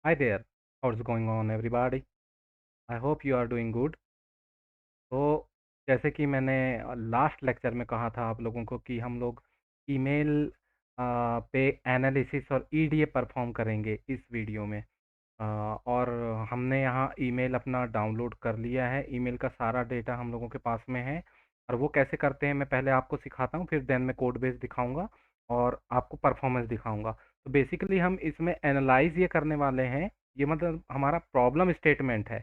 Hi there. How's going on, everybody? I hope you are doing good. तो जैसे कि मैंने लास्ट लेक्चर में कहा था आप लोगों को कि हम लोग ईमेल पे एनालिसिस और ईडीए परफॉर्म करेंगे इस वीडियो में। और हमने यहाँ ईमेल अपना डाउनलोड कर लिया है। ईमेल का सारा डेटा हम लोगों के पास में है और वो कैसे करते हैं मैं पहले आपको सिखाता हूँ, फिर देन मैं कोड बेस दिखाऊंगा और आपको परफॉर्मेंस दिखाऊंगा। तो बेसिकली हम इसमें एनालाइज ये करने वाले हैं। ये मतलब हमारा प्रॉब्लम स्टेटमेंट है।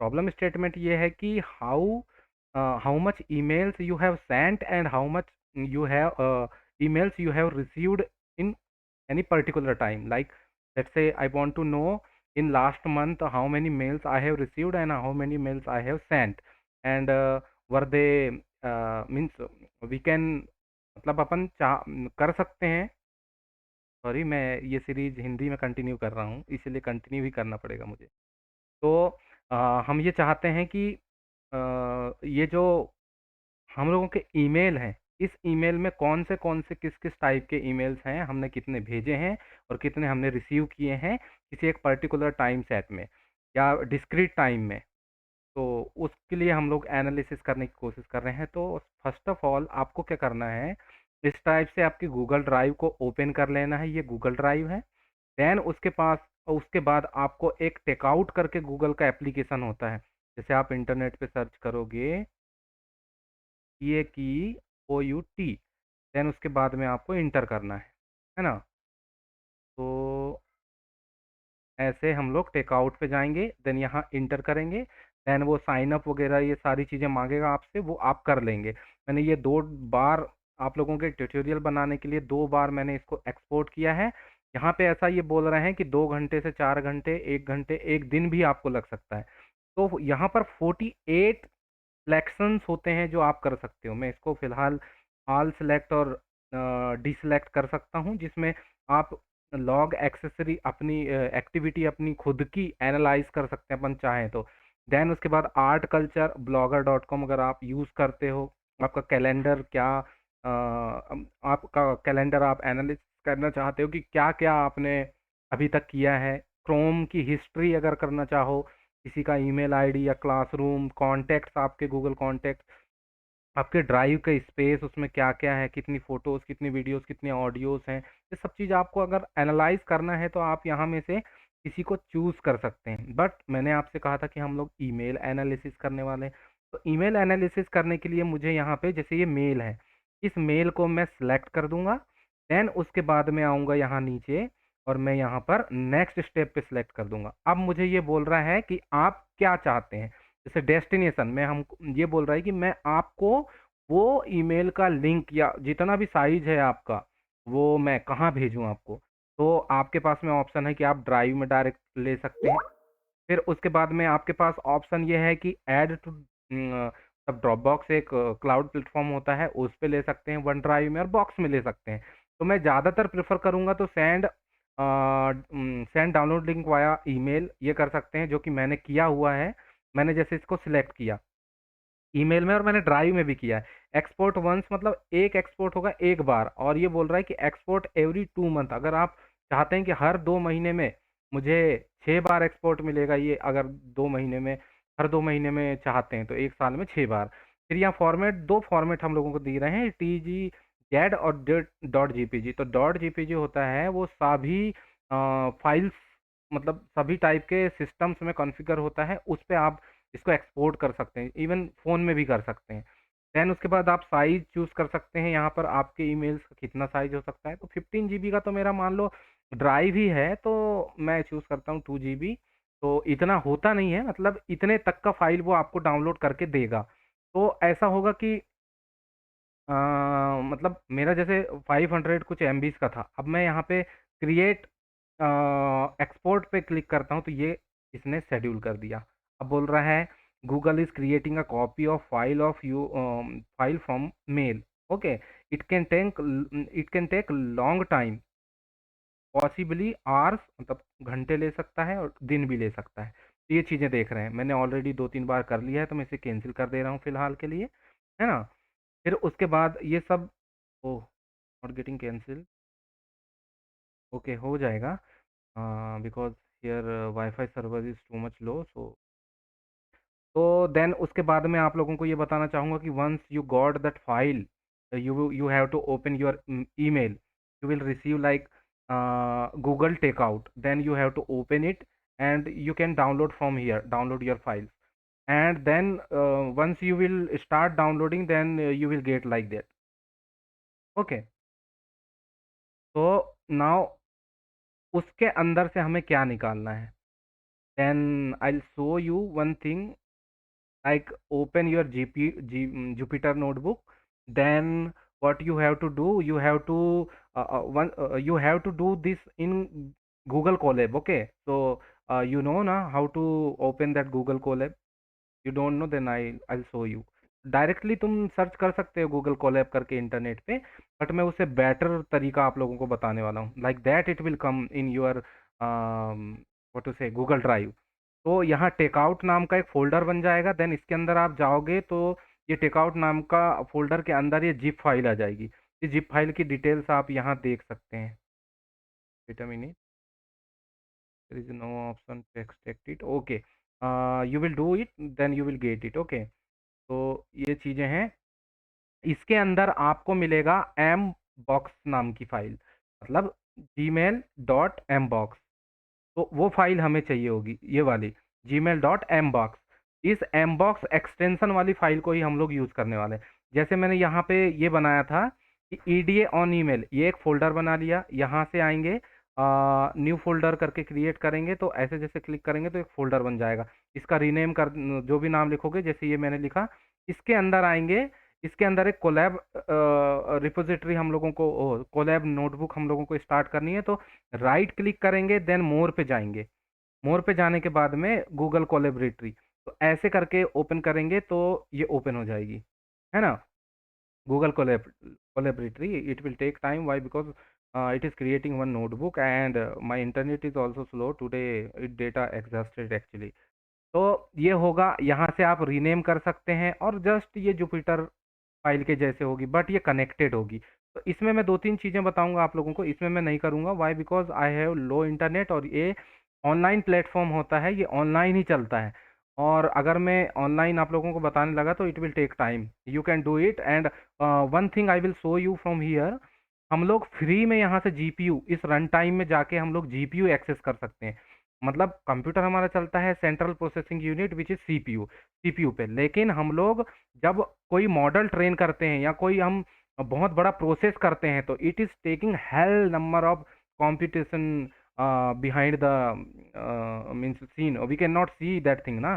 प्रॉब्लम स्टेटमेंट ये है कि how much emails you have sent and how much you have emails you have received in any particular time. Like, let's say I want to know in last month how many mails I have received and how many mails I have sent, and were they means we can, मतलब अपन कर सकते हैं। Sorry, मैं ये series Hindi में continue कर रहा हूँ, इसलिए कंटिन्यू ही करना पड़ेगा मुझे। तो हम ये चाहते हैं कि ये जो हम लोगों के ईमेल हैं, इस ईमेल में कौन से किस किस टाइप के ईमेल्स हैं, हमने कितने भेजे हैं और कितने हमने रिसीव किए हैं किसी एक पर्टिकुलर टाइम सेट में या डिस्क्रीट टाइम में। तो उसके लिए हम लोग एनालिसिस करने की कोशिश कर रहे हैं। तो फर्स्ट ऑफ ऑल आपको क्या करना है, इस टाइप से आपकी गूगल ड्राइव को ओपन कर लेना है। ये गूगल ड्राइव है। देन उसके बाद आपको एक टेकआउट करके गूगल का एप्लीकेशन होता है। जैसे आप इंटरनेट पे सर्च करोगे TAKOUT, देन उसके बाद में आपको इंटर करना है ना। तो ऐसे हम लोग टेकआउट पे जाएंगे, देन यहाँ इंटर करेंगे। देन वो साइन अप वगैरह ये सारी चीज़ें मांगेगा आपसे, वो आप कर लेंगे। मैंने ये 2 बार आप लोगों के ट्यूटोरियल बनाने के लिए 2 बार मैंने इसको एक्सपोर्ट किया है। यहाँ पे ऐसा ये बोल रहे हैं कि 2 घंटे से 4 घंटे, 1 घंटे, 1 दिन भी आपको लग सकता है। तो यहाँ पर 48 सिलेक्शंस होते हैं जो आप कर सकते हो। मैं इसको फिलहाल ऑल सेलेक्ट और डिसलेक्ट कर सकता हूँ, जिसमें आप लॉग एक्सेसरी अपनी एक्टिविटी अपनी खुद की एनालाइज कर सकते हैं अपन चाहें तो। देन उसके बाद art culture blogger dot com अगर आप यूज़ करते हो, आपका कैलेंडर क्या आपका कैलेंडर आप एनालिस करना चाहते हो कि क्या क्या आपने अभी तक किया है। क्रोम की हिस्ट्री अगर करना चाहो, किसी का ईमेल आईडी या क्लासरूम कॉन्टैक्ट्स, आपके गूगल कॉन्टैक्ट, आपके ड्राइव का स्पेस उसमें क्या क्या है, कितनी फोटोज, कितनी वीडियोस, कितने ऑडियोज हैं, ये सब चीज़ आपको अगर एनालाइज करना है तो आप यहाँ में से किसी को चूज कर सकते हैं। बट मैंने आपसे कहा था कि हम लोग ईमेल एनालिसिस करने वाले हैं। तो ईमेल एनालिसिस करने के लिए मुझे यहाँ पे जैसे ये मेल है, इस मेल को मैं सिलेक्ट कर दूंगा। देन उसके बाद में आऊँगा यहाँ नीचे और मैं यहाँ पर नेक्स्ट स्टेप पे सिलेक्ट कर दूंगा। अब मुझे ये बोल रहा है कि आप क्या चाहते हैं। जैसे डेस्टिनेशन में हम ये बोल रहा है कि मैं आपको वो ईमेल का लिंक या जितना भी साइज है आपका, वो मैं कहाँ भेजूँ आपको। तो आपके पास में ऑप्शन है कि आप ड्राइव में डायरेक्ट ले सकते हैं। फिर उसके बाद में आपके पास ऑप्शन ये है कि ऐड टू, तब ड्रॉप बॉक्स एक क्लाउड प्लेटफॉर्म होता है, उस पे ले सकते हैं, वन ड्राइव में और बॉक्स में ले सकते हैं। तो मैं ज़्यादातर प्रेफर करूँगा तो send download link via email ये कर सकते हैं, जो कि मैंने किया हुआ है। मैंने जैसे इसको सिलेक्ट किया ईमेल में और मैंने ड्राइव में भी किया है। एक्सपोर्ट वंस मतलब एक एक्सपोर्ट होगा एक बार, और ये बोल रहा है कि एक्सपोर्ट एवरी 2 मंथ। अगर आप चाहते हैं कि हर 2 महीने में मुझे 6 बार एक्सपोर्ट मिलेगा, ये अगर 2 महीने में, हर 2 महीने में चाहते हैं तो एक साल में 6 बार। फिर यहाँ फॉर्मेट, 2 फॉर्मेट हम लोगों को दे रहे हैं, TGZ और .jpg। तो .jpg होता है वो सभी फाइल्स, मतलब सभी टाइप के सिस्टम्स में कॉन्फ़िगर होता है, उस पे आप इसको एक्सपोर्ट कर सकते हैं, इवन फ़ोन में भी कर सकते हैं। देन उसके बाद आप साइज़ चूज़ कर सकते हैं, यहाँ पर आपके ईमेल्स का कितना साइज़ हो सकता है। तो 15 जीबी का तो मेरा मान लो ड्राइव ही है, तो मैं चूज़ करता हूँ 2 जीबी। तो इतना होता नहीं है, मतलब इतने तक का फ़ाइल वो आपको डाउनलोड करके देगा। तो ऐसा होगा कि अ, मतलब मेरा जैसे 500 कुछ एमबीज का था। अब मैं यहाँ पे क्रिएट एक्सपोर्ट पे क्लिक करता हूँ तो ये इसने शेड्यूल कर दिया। अब बोल रहा है Google is creating a copy of file from mail. Okay, it can take long time, possibly hours, मतलब घंटे ले सकता है और दिन भी ले सकता है। तो ये चीज़ें देख रहे हैं, मैंने ऑलरेडी 2-3 बार कर लिया है तो मैं इसे कैंसिल कर दे रहा हूँ फिलहाल के लिए, है ना। फिर उसके बाद ये सब, ओह, नॉट गेटिंग कैंसिल, ओके हो जाएगा। because here Wi-Fi server is too much low, so then उसके बाद में आप लोगों को ये बताना चाहूँगा कि once you got that file, you have to open your email. You will receive like Google Takeout. Then you have to open it and you can download from here, download your files. And then once you will start downloading, then you will get like that. Okay. So now उसके अंदर से हमें क्या निकालना है? Then I'll show you one thing. Like open your Jupyter notebook. Then what you have to do, you have to you have to do this in Google Colab. Okay, so you know now how to open that Google Colab. You don't know, then I'll show you. Directly तुम search कर सकते हो Google Colab करके internet पे, but मैं उससे better तरीका आप लोगों को बताने वाला हूँ. Like that it will come in your what to say Google Drive. तो यहाँ टेकआउट नाम का एक फ़ोल्डर बन जाएगा. देन इसके अंदर आप जाओगे तो ये टेकआउट नाम का फ़ोल्डर के अंदर ये ज़िप फाइल आ जाएगी. ये ज़िप फाइल की डिटेल्स आप यहाँ देख सकते हैं. Wait a minute, there is no option to extract it. Okay, you will do it, then you will get it. Okay, तो ये चीज़ें हैं. इसके अंदर आपको मिलेगा एम बॉक्स नाम की फाइल, मतलब gmail.mbox. तो वो फाइल हमें चाहिए होगी, ये वाली gmail.mbox. इस mbox एक्सटेंशन वाली फाइल को ही हम लोग यूज़ करने वाले हैं. जैसे मैंने यहाँ पे ये बनाया था कि EDA ऑन ईमेल, ये एक फ़ोल्डर बना लिया. यहाँ से आएंगे, न्यू फोल्डर करके क्रिएट करेंगे, तो ऐसे जैसे क्लिक करेंगे तो एक फ़ोल्डर बन जाएगा. इसका रीनेम कर, जो भी नाम लिखोगे, जैसे ये मैंने लिखा, इसके अंदर आएंगे. इसके अंदर एक कोलैब रिपोजिटरी हम लोगों को, कोलैब नोटबुक हम लोगों को स्टार्ट करनी है. तो राइट क्लिक करेंगे, देन मोर पे जाएंगे. मोर पे जाने के बाद में गूगल कोलैबोरेटरी, तो ऐसे करके ओपन करेंगे तो ये ओपन हो जाएगी, है ना. Google Colaboratory, it will take time. Why? Because it is creating one notebook and my internet is also slow today. It data exhausted actually. तो ये होगा, यहाँ से आप रीनेम कर सकते हैं और जस्ट ये जुपिटर फाइल के जैसे होगी, बट ये कनेक्टेड होगी. तो इसमें मैं 2-3 चीज़ें बताऊंगा आप लोगों को. इसमें मैं नहीं करूंगा. Why? Because I have low internet और ये ऑनलाइन प्लेटफॉर्म होता है, ये ऑनलाइन ही चलता है. और अगर मैं ऑनलाइन आप लोगों को बताने लगा तो it will take time. You can do it. And one thing I will show you from here. हम लोग फ्री में यहाँ से जीपीयू, इस रन टाइम में जाके हम लोग जीपीयू एक्सेस कर सकते हैं. मतलब कंप्यूटर हमारा चलता है central processing unit which is CPU, CPU पे. लेकिन हम लोग जब कोई मॉडल ट्रेन करते हैं या कोई हम बहुत बड़ा प्रोसेस करते हैं, तो it is taking hello number of computation behind the means scene. We cannot see that thing ना,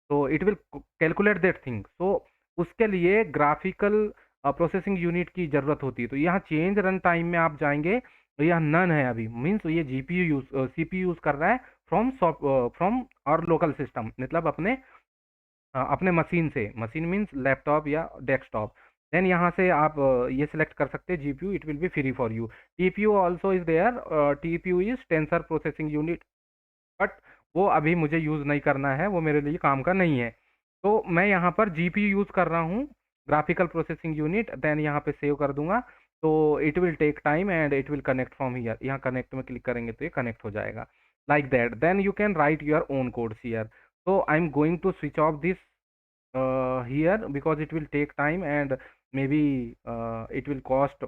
so it will calculate that thing. So उसके लिए ग्राफिकल प्रोसेसिंग यूनिट की ज़रूरत होती है. तो यहाँ चेंज रन टाइम में आप जाएंगे तो यह नन है अभी, मीन्स ये जीपीयू यूज सीपीयू यूज़ कर रहा है फ्रॉम और लोकल सिस्टम, मतलब अपने अपने मशीन से. मशीन मीन्स लैपटॉप या डेस्कटॉप. देन यहाँ से आप ये सिलेक्ट कर सकते हैं GPU. It will be free for you. TPU also is there. TPU is tensor processing unit, but वो अभी मुझे यूज़ नहीं करना है, वो मेरे लिए काम का नहीं है. तो मैं यहाँ पर जीपीयू यूज़ कर रहा हूँ, ग्राफिकल प्रोसेसिंग यूनिट. देन यहाँ पे सेव कर दूंगा. तो it will take time and it will connect from here. यहाँ कनेक्ट में क्लिक करेंगे तो ये कनेक्ट हो जाएगा like that. Then you can write your own codes here. So I'm going to switch off this here because it will take time and maybe it will cost.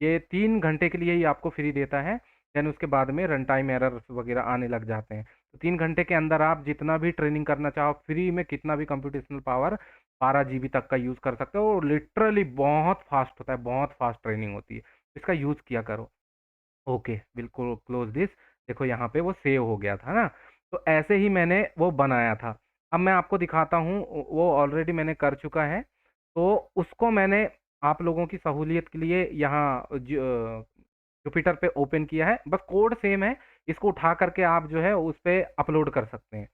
ये 3 घंटे के लिए ही आपको फ्री देता है. देन उसके बाद में रन टाइम एरर्स वगैरह आने लग जाते हैं. तो 3 घंटे के अंदर आप जितना भी ट्रेनिंग करना चाहो फ्री में, कितना भी कंप्यूटेशनल पावर 12 GB तक का यूज़ कर सकते हो. और लिटरली बहुत फास्ट होता है, बहुत फास्ट ट्रेनिंग होती है. इसका यूज़ किया करो. ओके, बिल्कुल क्लोज दिस. देखो यहाँ पे वो सेव हो गया था ना. तो ऐसे ही मैंने वो बनाया था. अब मैं आपको दिखाता हूँ, वो ऑलरेडी मैंने कर चुका है. तो उसको मैंने आप लोगों की सहूलियत के लिए यहाँ जुपिटर पे ओपन किया है. बस कोड सेम है, इसको उठा करके आप जो है उस पे अपलोड कर सकते हैं.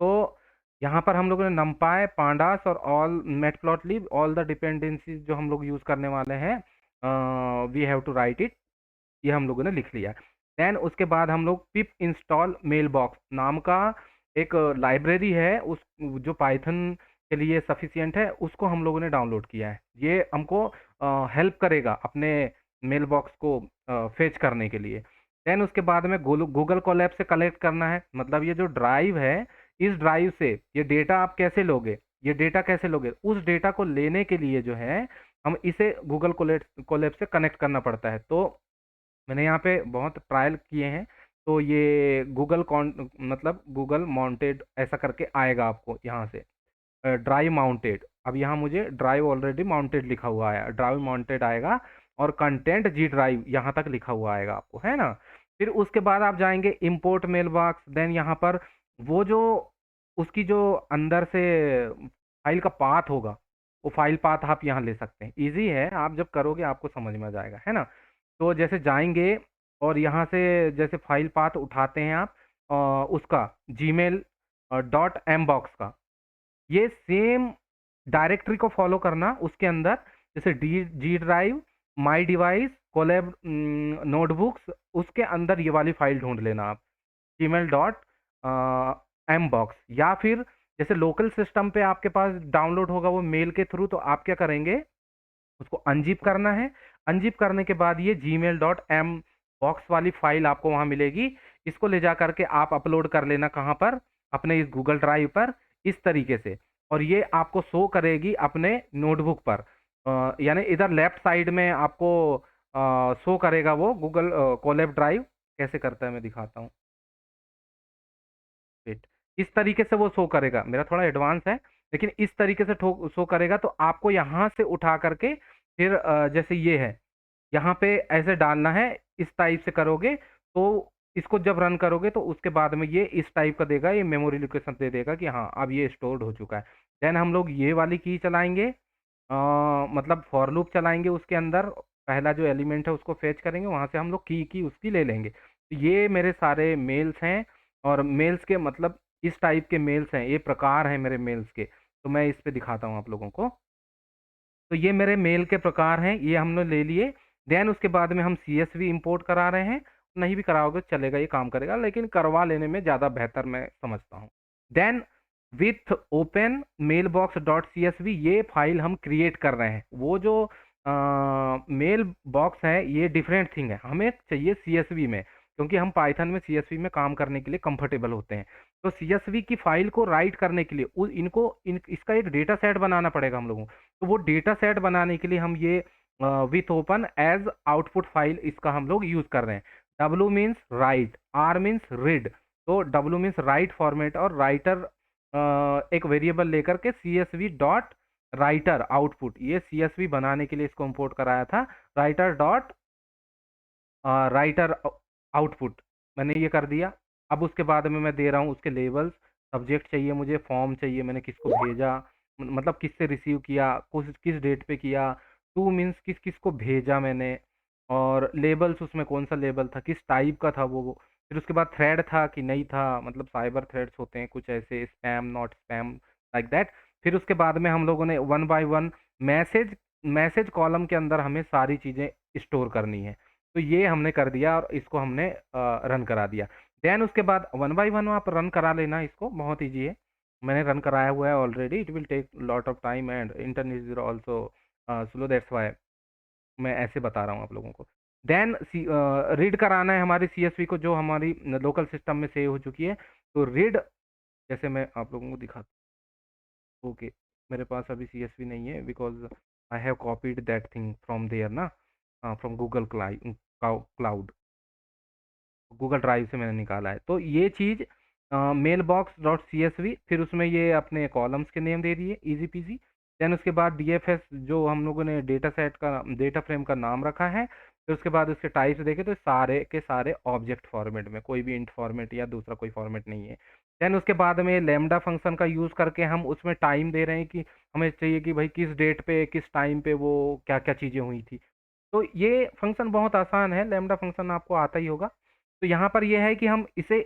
तो यहाँ पर हम लोगों ने नमपाई, पांडास और all matplotlib, all the dependencies जो हम लोग यूज़ करने वाले हैं, we have to write it. ये हम लोगों ने लिख लिया. देन उसके बाद हम लोग पिप इंस्टॉल मेल बॉक्स नाम का एक लाइब्रेरी है, उस जो पाइथन के लिए सफिशिएंट है, उसको हम लोगों ने डाउनलोड किया है. ये हमको हेल्प करेगा अपने मेल बॉक्स को फेच करने के लिए. देन उसके बाद में गूगल कोलैब से कलेक्ट करना है, मतलब ये जो ड्राइव है, इस ड्राइव से ये डेटा आप कैसे लोगे, ये डेटा कैसे लोगे, उस डेटा को लेने के लिए जो है हम इसे गूगल कोलैब से कनेक्ट करना पड़ता है। तो मैंने यहाँ पे बहुत ट्रायल किए हैं, तो ये मतलब गूगल माउंटेड ऐसा करके आएगा आपको यहाँ से, ड्राइव माउंटेड। अब यहाँ मुझे ड्राइव ऑलरेडी माउंटेड लिखा हुआ है, ड्राइव माउंटेड आएगा, और कंटेंट जी ड्राइव यहाँ तक लिखा हुआ आएगा आपको, है ना। फिर उसके बाद आप जाएंगे इंपोर्ट मेल बॉक्स, देन यहाँ पर वो जो उसकी जो अंदर से फाइल का पाथ होगा, वो फाइल पाथ आप यहाँ ले सकते हैं। इजी है, आप जब करोगे आपको समझ में आ जाएगा, है ना। तो जैसे जाएंगे और यहाँ से जैसे फाइल पाथ उठाते हैं आप, उसका जीमेल डॉट एम बॉक्स का, ये सेम डायरेक्टरी को फॉलो करना उसके अंदर, जैसे D G drive, my device, Colab, notebooks, उसके अंदर ये वाली फाइल ढूंढ लेना आप, जीमेल डॉट एम बॉक्स। या फिर जैसे लोकल सिस्टम पे आपके पास डाउनलोड होगा वो मेल के थ्रू, तो आप क्या करेंगे, उसको अनजिप करना है। अनजिप करने के बाद ये जीमेल डॉट एम बॉक्स वाली फाइल आपको वहां मिलेगी, इसको ले जा करके आप अपलोड कर लेना, कहाँ पर, अपने इस गूगल ड्राइव पर, इस तरीके से। और ये आपको शो करेगी अपने नोटबुक पर, यानी इधर लेफ्ट साइड में आपको शो करेगा वो गूगल कोलैब ड्राइव। कैसे करता है मैं दिखाता हूँ, वेट। इस तरीके से वो शो करेगा, मेरा थोड़ा एडवांस है, लेकिन इस तरीके से शो करेगा। तो आपको यहाँ से उठा करके फिर जैसे ये है, यहाँ पे ऐसे डालना है, इस टाइप से करोगे तो इसको जब रन करोगे तो उसके बाद में ये इस टाइप का देगा, ये मेमोरी लोकेशन दे देगा कि हाँ अब ये स्टोर्ड हो चुका है। देन हम लोग ये वाली की चलाएंगे, मतलब फॉर लूप चलाएंगे, उसके अंदर पहला जो एलिमेंट है उसको फेच करेंगे, वहां से हम लोग की उसकी ले लेंगे। तो ये मेरे सारे मेल्स हैं, और मेल्स के मतलब इस टाइप के मेल्स हैं, ये प्रकार हैं मेरे मेल्स के। तो मैं इस पे दिखाता हूँ आप लोगों को। तो ये मेरे मेल के प्रकार हैं, ये हमने ले लिए। देन उसके बाद में हम CSV इंपोर्ट करा रहे हैं, नहीं भी कराओगे तो चलेगा, ये काम करेगा, लेकिन करवा लेने में ज़्यादा बेहतर मैं समझता हूँ। Then with open mail box dot CSV, ये फाइल हम क्रिएट कर रहे हैं। वो जो मेल बॉक्स है ये डिफरेंट थिंग है, हमें चाहिए CSV में, क्योंकि हम पाइथन में CSV में काम करने के लिए कंफर्टेबल होते हैं। तो CSV की फाइल को राइट करने के लिए इसका एक डेटा सेट बनाना पड़ेगा हम लोगों को। तो वो डेटा सेट बनाने के लिए हम ये with open as output file, इसका हम लोग यूज कर रहे हैं। W means write, R means read. तो W मीन्स राइट फॉर्मेट, और राइटर एक वेरिएबल लेकर के CSV डॉट राइटर आउटपुट, ये CSV बनाने के लिए इसको इंपोर्ट कराया था, राइटर डॉट राइटर आउटपुट, मैंने ये कर दिया। अब उसके बाद में मैं दे रहा हूँ उसके लेबल्स, सब्जेक्ट चाहिए मुझे, फॉर्म चाहिए, मैंने किसको भेजा, मतलब किससे रिसीव किया, किस डेट पे किया, टू मीन्स किस किस को भेजा मैंने, और लेबल्स उसमें कौन सा लेबल था, किस टाइप का था वो। फिर उसके बाद थ्रेड था कि नहीं था, मतलब साइबर थ्रेड्स होते हैं कुछ ऐसे, spam not spam, like that. फिर उसके बाद में हम लोगों ने one by one message message column के अंदर हमें सारी चीज़ें स्टोर करनी है। तो ये हमने कर दिया और इसको हमने रन करा दिया। देन उसके बाद वन बाय वन आप रन करा लेना, इसको बहुत ईजी है, मैंने रन कराया हुआ है already. It will take lot of time and internet is also slow, that's why मैं ऐसे बता रहा हूँ आप लोगों को। देन रीड कराना है हमारी CSV को, जो हमारी लोकल सिस्टम में सेव हो चुकी है। तो रीड, जैसे मैं आप लोगों को दिखाता हूँ, ओके, मेरे पास अभी CSV नहीं है, because I have copied that thing from there ना, from Google Cloud, Google Drive से मैंने निकाला है। तो ये चीज़ मेल बॉक्स डॉट CSV, फिर उसमें ये अपने कॉलम्स के नेम दे दिए, इजी पीजी। देन उसके बाद DFS, जो हम लोगों ने डेटा सेट का डेटा फ्रेम का नाम रखा है। फिर उसके बाद उसके टाइप्स देखे तो सारे के सारे ऑब्जेक्ट फॉर्मेट में, कोई भी इंट फॉर्मेट या दूसरा कोई फॉर्मेट नहीं है। देन उसके बाद में लैम्डा फंक्शन का यूज़ करके हम उसमें टाइम दे रहे हैं कि हमें चाहिए कि भाई किस डेट पे किस टाइम पे वो क्या क्या चीज़ें हुई थी। तो ये फंक्शन बहुत आसान है, लैम्डा फंक्शन आपको आता ही होगा। तो यहाँ पर ये है कि हम इसे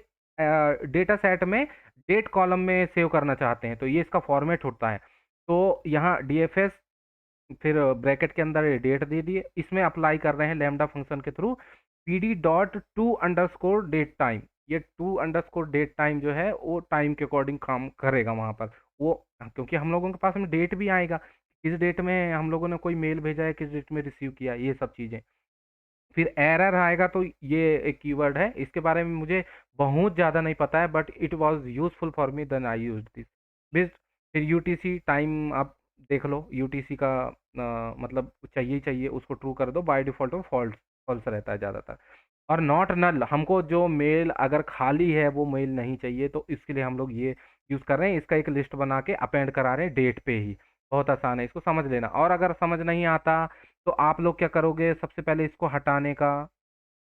डेटा सेट में डेट कॉलम में सेव करना चाहते हैं, तो ये इसका फॉर्मेट होता है। तो यहाँ DFS, फिर ब्रैकेट के अंदर डेट दे दिए, इसमें अप्लाई कर रहे हैं लैम्डा फंक्शन के through PD dot to underscore date time. ये टू अंडरस्कोर डेट टाइम जो है वो टाइम के अकॉर्डिंग काम करेगा वहाँ पर वो, क्योंकि हम लोगों के पास में डेट भी आएगा, किस डेट में हम लोगों ने कोई मेल भेजा है, किस डेट में रिसीव किया, ये सब चीज़ें। फिर एरर आएगा तो ये एक कीवर्ड है, इसके बारे में मुझे बहुत ज़्यादा नहीं पता है, but it was useful for me then I used this बिस। फिर यूटीसी टाइम आप देख लो, यूटीसी का मतलब चाहिए ही चाहिए, उसको ट्रू कर दो, बाय डिफ़ॉल्ट वो फॉल्स फॉल्स रहता है ज़्यादातर। और नॉट नल, हमको जो मेल अगर खाली है वो मेल नहीं चाहिए, तो इसके लिए हम लोग ये यूज़ कर रहे हैं, इसका एक लिस्ट बना के अपेंड करा रहे हैं डेट पे ही। बहुत आसान है, इसको समझ लेना। और अगर समझ नहीं आता तो आप लोग क्या करोगे, सबसे पहले इसको हटाने का,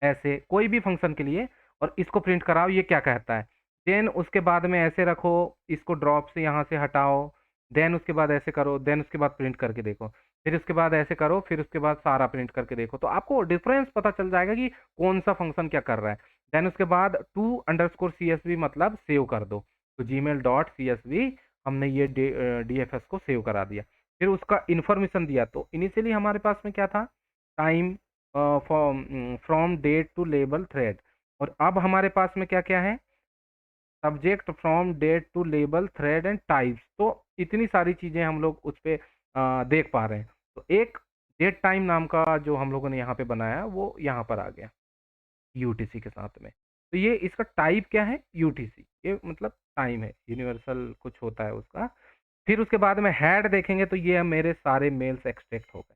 ऐसे कोई भी फंक्शन के लिए, और इसको प्रिंट कराओ ये क्या कहता है। देन उसके बाद में ऐसे रखो, इसको ड्रॉप से यहाँ से हटाओ, देन उसके बाद ऐसे करो, देन उसके बाद प्रिंट करके देखो, फिर उसके बाद ऐसे करो, फिर उसके बाद सारा प्रिंट करके देखो, तो आपको डिफरेंस पता चल जाएगा कि कौन सा फंक्शन क्या कर रहा है। देन उसके बाद to underscore C S V मतलब सेव कर दो, तो gmail.csv हमने ये DFS को सेव करा दिया। फिर उसका इन्फॉर्मेशन दिया, तो इनिशियली हमारे पास में क्या था, time from date to label thread, और अब हमारे पास में क्या क्या है, subject from date to label thread and types. तो इतनी सारी चीज़ें हम लोग उस पे देख पा रहे हैं। तो एक डेट टाइम नाम का जो हम लोगों ने यहाँ पे बनाया वो यहाँ पर आ गया यूटीसी के साथ में। तो ये इसका टाइप क्या है, यूटीसी, ये मतलब टाइम है, यूनिवर्सल कुछ होता है उसका। फिर उसके बाद में हेड देखेंगे तो ये मेरे सारे मेल्स एक्सट्रैक्ट हो गए।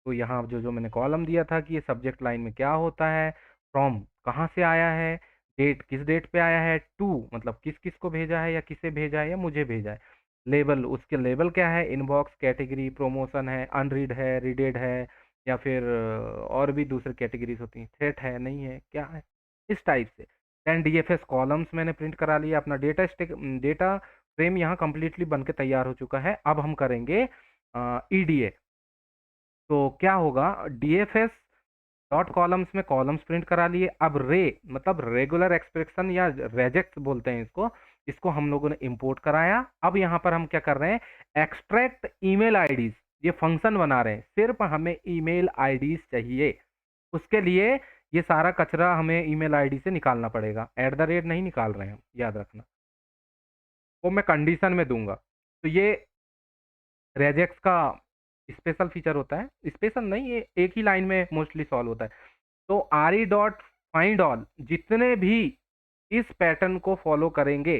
तो यहाँ जो मैंने कॉलम दिया था कि ये सब्जेक्ट लाइन में क्या होता है, फ्रॉम कहाँ से आया है, डेट किस डेट पे आया है, टू मतलब किस किस को भेजा है, या किसे भेजा है, या मुझे भेजा है, लेबल उसके लेबल क्या है, इनबॉक्स, कैटेगरी, प्रमोशन है, अनरीड है, रीडेड है, या फिर और भी दूसरी कैटेगरीज होती हैं, थ्रेट है, नहीं है, क्या है, इस टाइप से। देन डीएफएस कॉलम्स मैंने प्रिंट करा लिया, अपना डेटा फ्रेम यहाँ कंप्लीटली बन के तैयार हो चुका है। अब हम करेंगे ईडीए। तो क्या होगा, डीएफएस डॉट कॉलम्स में कॉलम्स प्रिंट करा लिए। अब रे मतलब रेगुलर एक्सप्रेशन या रेजेक्ट बोलते हैं इसको, इसको हम लोगों ने इंपोर्ट कराया। अब यहाँ पर हम क्या कर रहे हैं, एक्सट्रैक्ट ईमेल आईडीज, ये फंक्शन बना रहे हैं, सिर्फ हमें ईमेल आईडीज चाहिए। उसके लिए ये सारा कचरा हमें ईमेल आईडी से निकालना पड़ेगा, एट द रेट नहीं निकाल रहे हैं हम, याद रखना, वो मैं कंडीशन में दूंगा। तो ये रेजेक्स का स्पेशल फीचर होता है, स्पेशल नहीं, ये एक ही लाइन में मोस्टली सॉल्व होता है। तो आर डॉट फाइंड ऑल, जितने भी इस पैटर्न को फॉलो करेंगे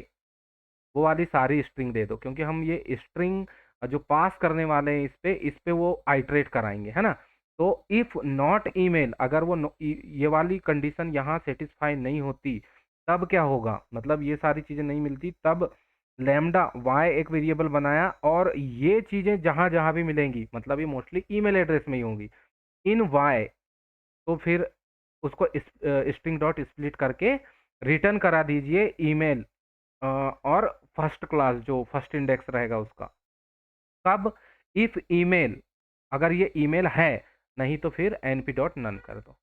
वो वाली सारी स्ट्रिंग दे दो, क्योंकि हम ये स्ट्रिंग जो पास करने वाले हैं इस पे वो आइटरेट कराएंगे, है ना। तो इफ नॉट ईमेल, अगर वो ये वाली कंडीशन यहाँ सेटिस्फाई नहीं होती, तब क्या होगा, मतलब ये सारी चीजें नहीं मिलती, तब लैम्डा वाई एक वेरिएबल बनाया, और ये चीजें जहां जहां भी मिलेंगी, मतलब ये मोस्टली ईमेल एड्रेस में ही होंगी, इन वाई, तो फिर उसको स्ट्रिंग डॉट स्प्लिट करके रिटर्न करा दीजिए ईमेल, और फर्स्ट क्लास जो फर्स्ट इंडेक्स रहेगा उसका। कब, इफ ईमेल, अगर ये ईमेल है, नहीं तो फिर np डॉट नन कर दो,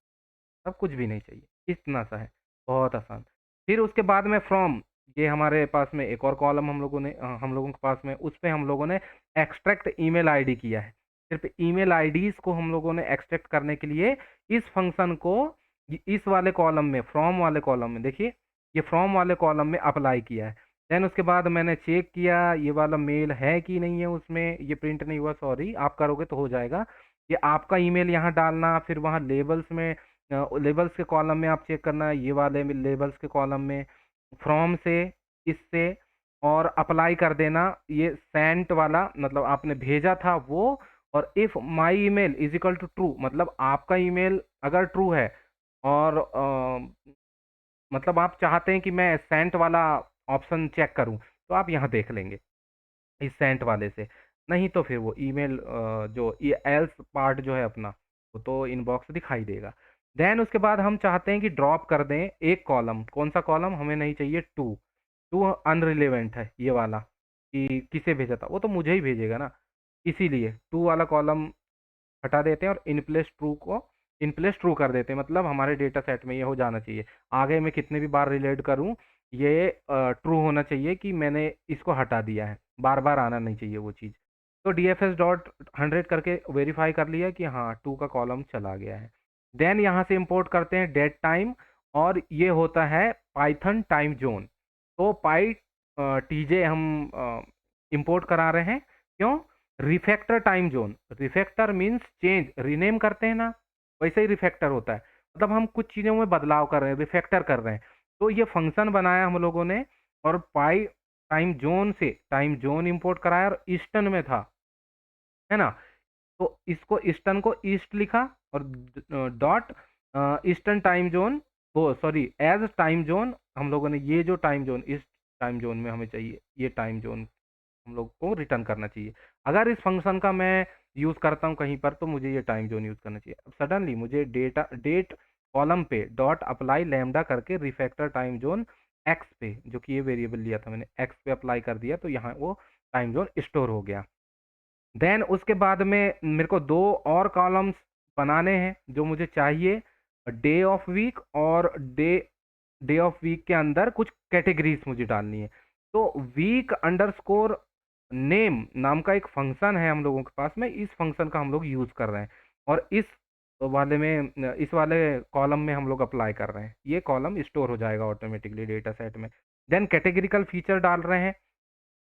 अब कुछ भी नहीं चाहिए, इतना सा है, बहुत आसान। फिर उसके बाद में फ्रॉम, ये हमारे पास में एक और कॉलम हम लोगों के पास में, उस पे हम लोगों ने एक्सट्रैक्ट ईमेल आईडी किया है। सिर्फ ईमेल आईडीज को हम लोगों ने एक्सट्रैक्ट करने के लिए इस फंक्शन को इस वाले कॉलम में, फ्रॉम वाले कॉलम में, देखिए ये फ्रॉम वाले कॉलम में अप्लाई किया है। देन उसके बाद मैंने चेक किया ये वाला मेल है कि नहीं है, उसमें ये प्रिंट नहीं हुआ, सॉरी, आप करोगे तो हो जाएगा। ये आपका ईमेल यहाँ डालना, फिर वहाँ लेबल्स में, लेबल्स के कॉलम में आप चेक करना, ये वाले लेबल्स के कॉलम में फ्रॉम से, इससे, और अप्लाई कर देना ये सेंट वाला, मतलब आपने भेजा था वो। और if my email is equal to true, मतलब आपका ईमेल अगर ट्रू है, और मतलब आप चाहते हैं कि मैं सेंट वाला ऑप्शन चेक करूं, तो आप यहाँ देख लेंगे इस सेंट वाले से। नहीं तो फिर वो ईमेल जो एल्स पार्ट जो है अपना, वो तो इनबॉक्स दिखाई देगा। देन उसके बाद हम चाहते हैं कि ड्रॉप कर दें एक कॉलम, कौन सा कॉलम हमें नहीं चाहिए, टू, टू अनरिलेवेंट है ये वाला, कि किसे भेजा था, वो तो मुझे ही भेजेगा ना, इसीलिए टू वाला कॉलम हटा देते हैं, और इन प्लेस ट्रू कर देते हैं, मतलब हमारे डेटा सेट में ये हो जाना चाहिए। आगे मैं कितने भी बार रिलेट करूं, ये ट्रू होना चाहिए कि मैंने इसको हटा दिया है, बार बार आना नहीं चाहिए वो चीज़। तो DFS डॉट 100 करके वेरीफाई कर लिया कि हाँ टू का कॉलम चला गया है। देन यहाँ से इंपोर्ट करते हैं डेट टाइम, और ये होता है पाइथन टाइम जोन। तो पाई टीजे हम इंपोर्ट करा रहे हैं, क्यों, refactor time zone, refactor means change, rename करते हैं ना, वैसे ही रिफैक्टर होता है, मतलब हम कुछ चीज़ों में बदलाव कर रहे हैं, रिफैक्टर कर रहे हैं। तो ये फंक्शन बनाया हम लोगों ने और पाई टाइम ज़ोन से टाइम ज़ोन इम्पोर्ट कराया और ईस्टर्न में था, है ना? तो इसको ईस्टर्न को ईस्ट लिखा और डॉट ईस्टर्न टाइम ज़ोन, वो सॉरी एज़ टाइम ज़ोन हम लोगों ने ये जो टाइम ज़ोन इस टाइम ज़ोन में हमें चाहिए, ये टाइम ज़ोन हम लोग को रिटर्न करना चाहिए। अगर इस फंक्शन का मैं यूज़ करता हूँ कहीं पर तो मुझे ये टाइम ज़ोन यूज़ करना चाहिए। अब सडनली मुझे डेट कॉलम पे डॉट अप्लाई लैम्ब्डा करके रिफैक्टर टाइम ज़ोन एक्स पे, जो कि ये वेरिएबल लिया था मैंने, एक्स पे अप्लाई कर दिया तो यहाँ वो टाइम ज़ोन स्टोर हो गया। देन उसके बाद में मेरे को 2 और कॉलम्स बनाने हैं जो मुझे चाहिए, डे ऑफ वीक और डे डे ऑफ वीक के अंदर कुछ कैटेगरीज मुझे डालनी है। तो वीक अंडरस्कोर नेम नाम का एक फंक्शन है हम लोगों के पास में, इस फंक्शन का हम लोग यूज़ कर रहे हैं और इस वाले कॉलम में हम लोग अप्लाई कर रहे हैं। ये कॉलम स्टोर हो जाएगा ऑटोमेटिकली डेटा सेट में। देन कैटेगरिकल फीचर डाल रहे हैं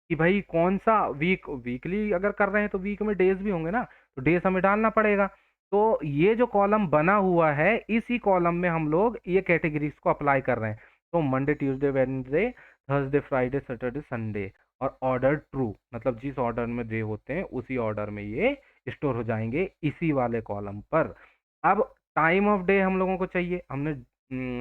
कि भाई कौन सा वीकली अगर कर रहे हैं तो वीक में डेज भी होंगे ना, तो डेज हमें डालना पड़ेगा। तो ये जो कॉलम बना हुआ है इसी कॉलम में हम लोग ये कैटेगरीज को अप्लाई कर रहे हैं। तो Monday Tuesday Wednesday Thursday Friday Saturday Sunday और ऑर्डर ट्रू, मतलब जिस ऑर्डर में डे होते हैं उसी ऑर्डर में ये स्टोर हो जाएंगे इसी वाले कॉलम पर। अब टाइम ऑफ डे हम लोगों को चाहिए, हमने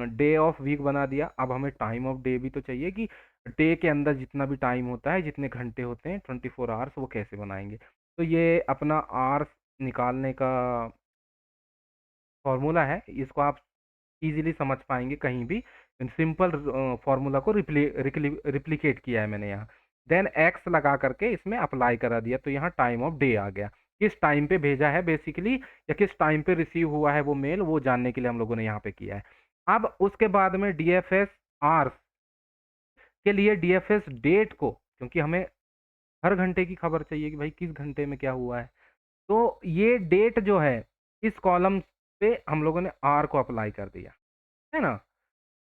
डे ऑफ वीक बना दिया, अब हमें टाइम ऑफ डे भी तो चाहिए कि डे के अंदर जितना भी टाइम होता है, जितने घंटे होते हैं 24 आवर्स, वो कैसे बनाएंगे। तो ये अपना आवर्स निकालने का फॉर्मूला है, इसको आप इजीली समझ पाएंगे कहीं भी। सिंपल फॉर्मूला को रिप्लिकेट किया है मैंने यहाँ। देन एक्स लगा करके इसमें अप्लाई करा दिया तो यहाँ टाइम ऑफ डे आ गया, किस टाइम पे भेजा है बेसिकली, या किस टाइम पे रिसीव हुआ है वो मेल, वो जानने के लिए हम लोगों ने यहाँ पे किया है। अब उसके बाद में डीएफएस आवर्स के लिए डीएफएस डेट को, क्योंकि हमें हर घंटे की खबर चाहिए कि भाई किस घंटे में क्या हुआ है, तो ये डेट जो है इस कॉलम पे हम लोगों ने आर को अप्लाई कर दिया, है ना।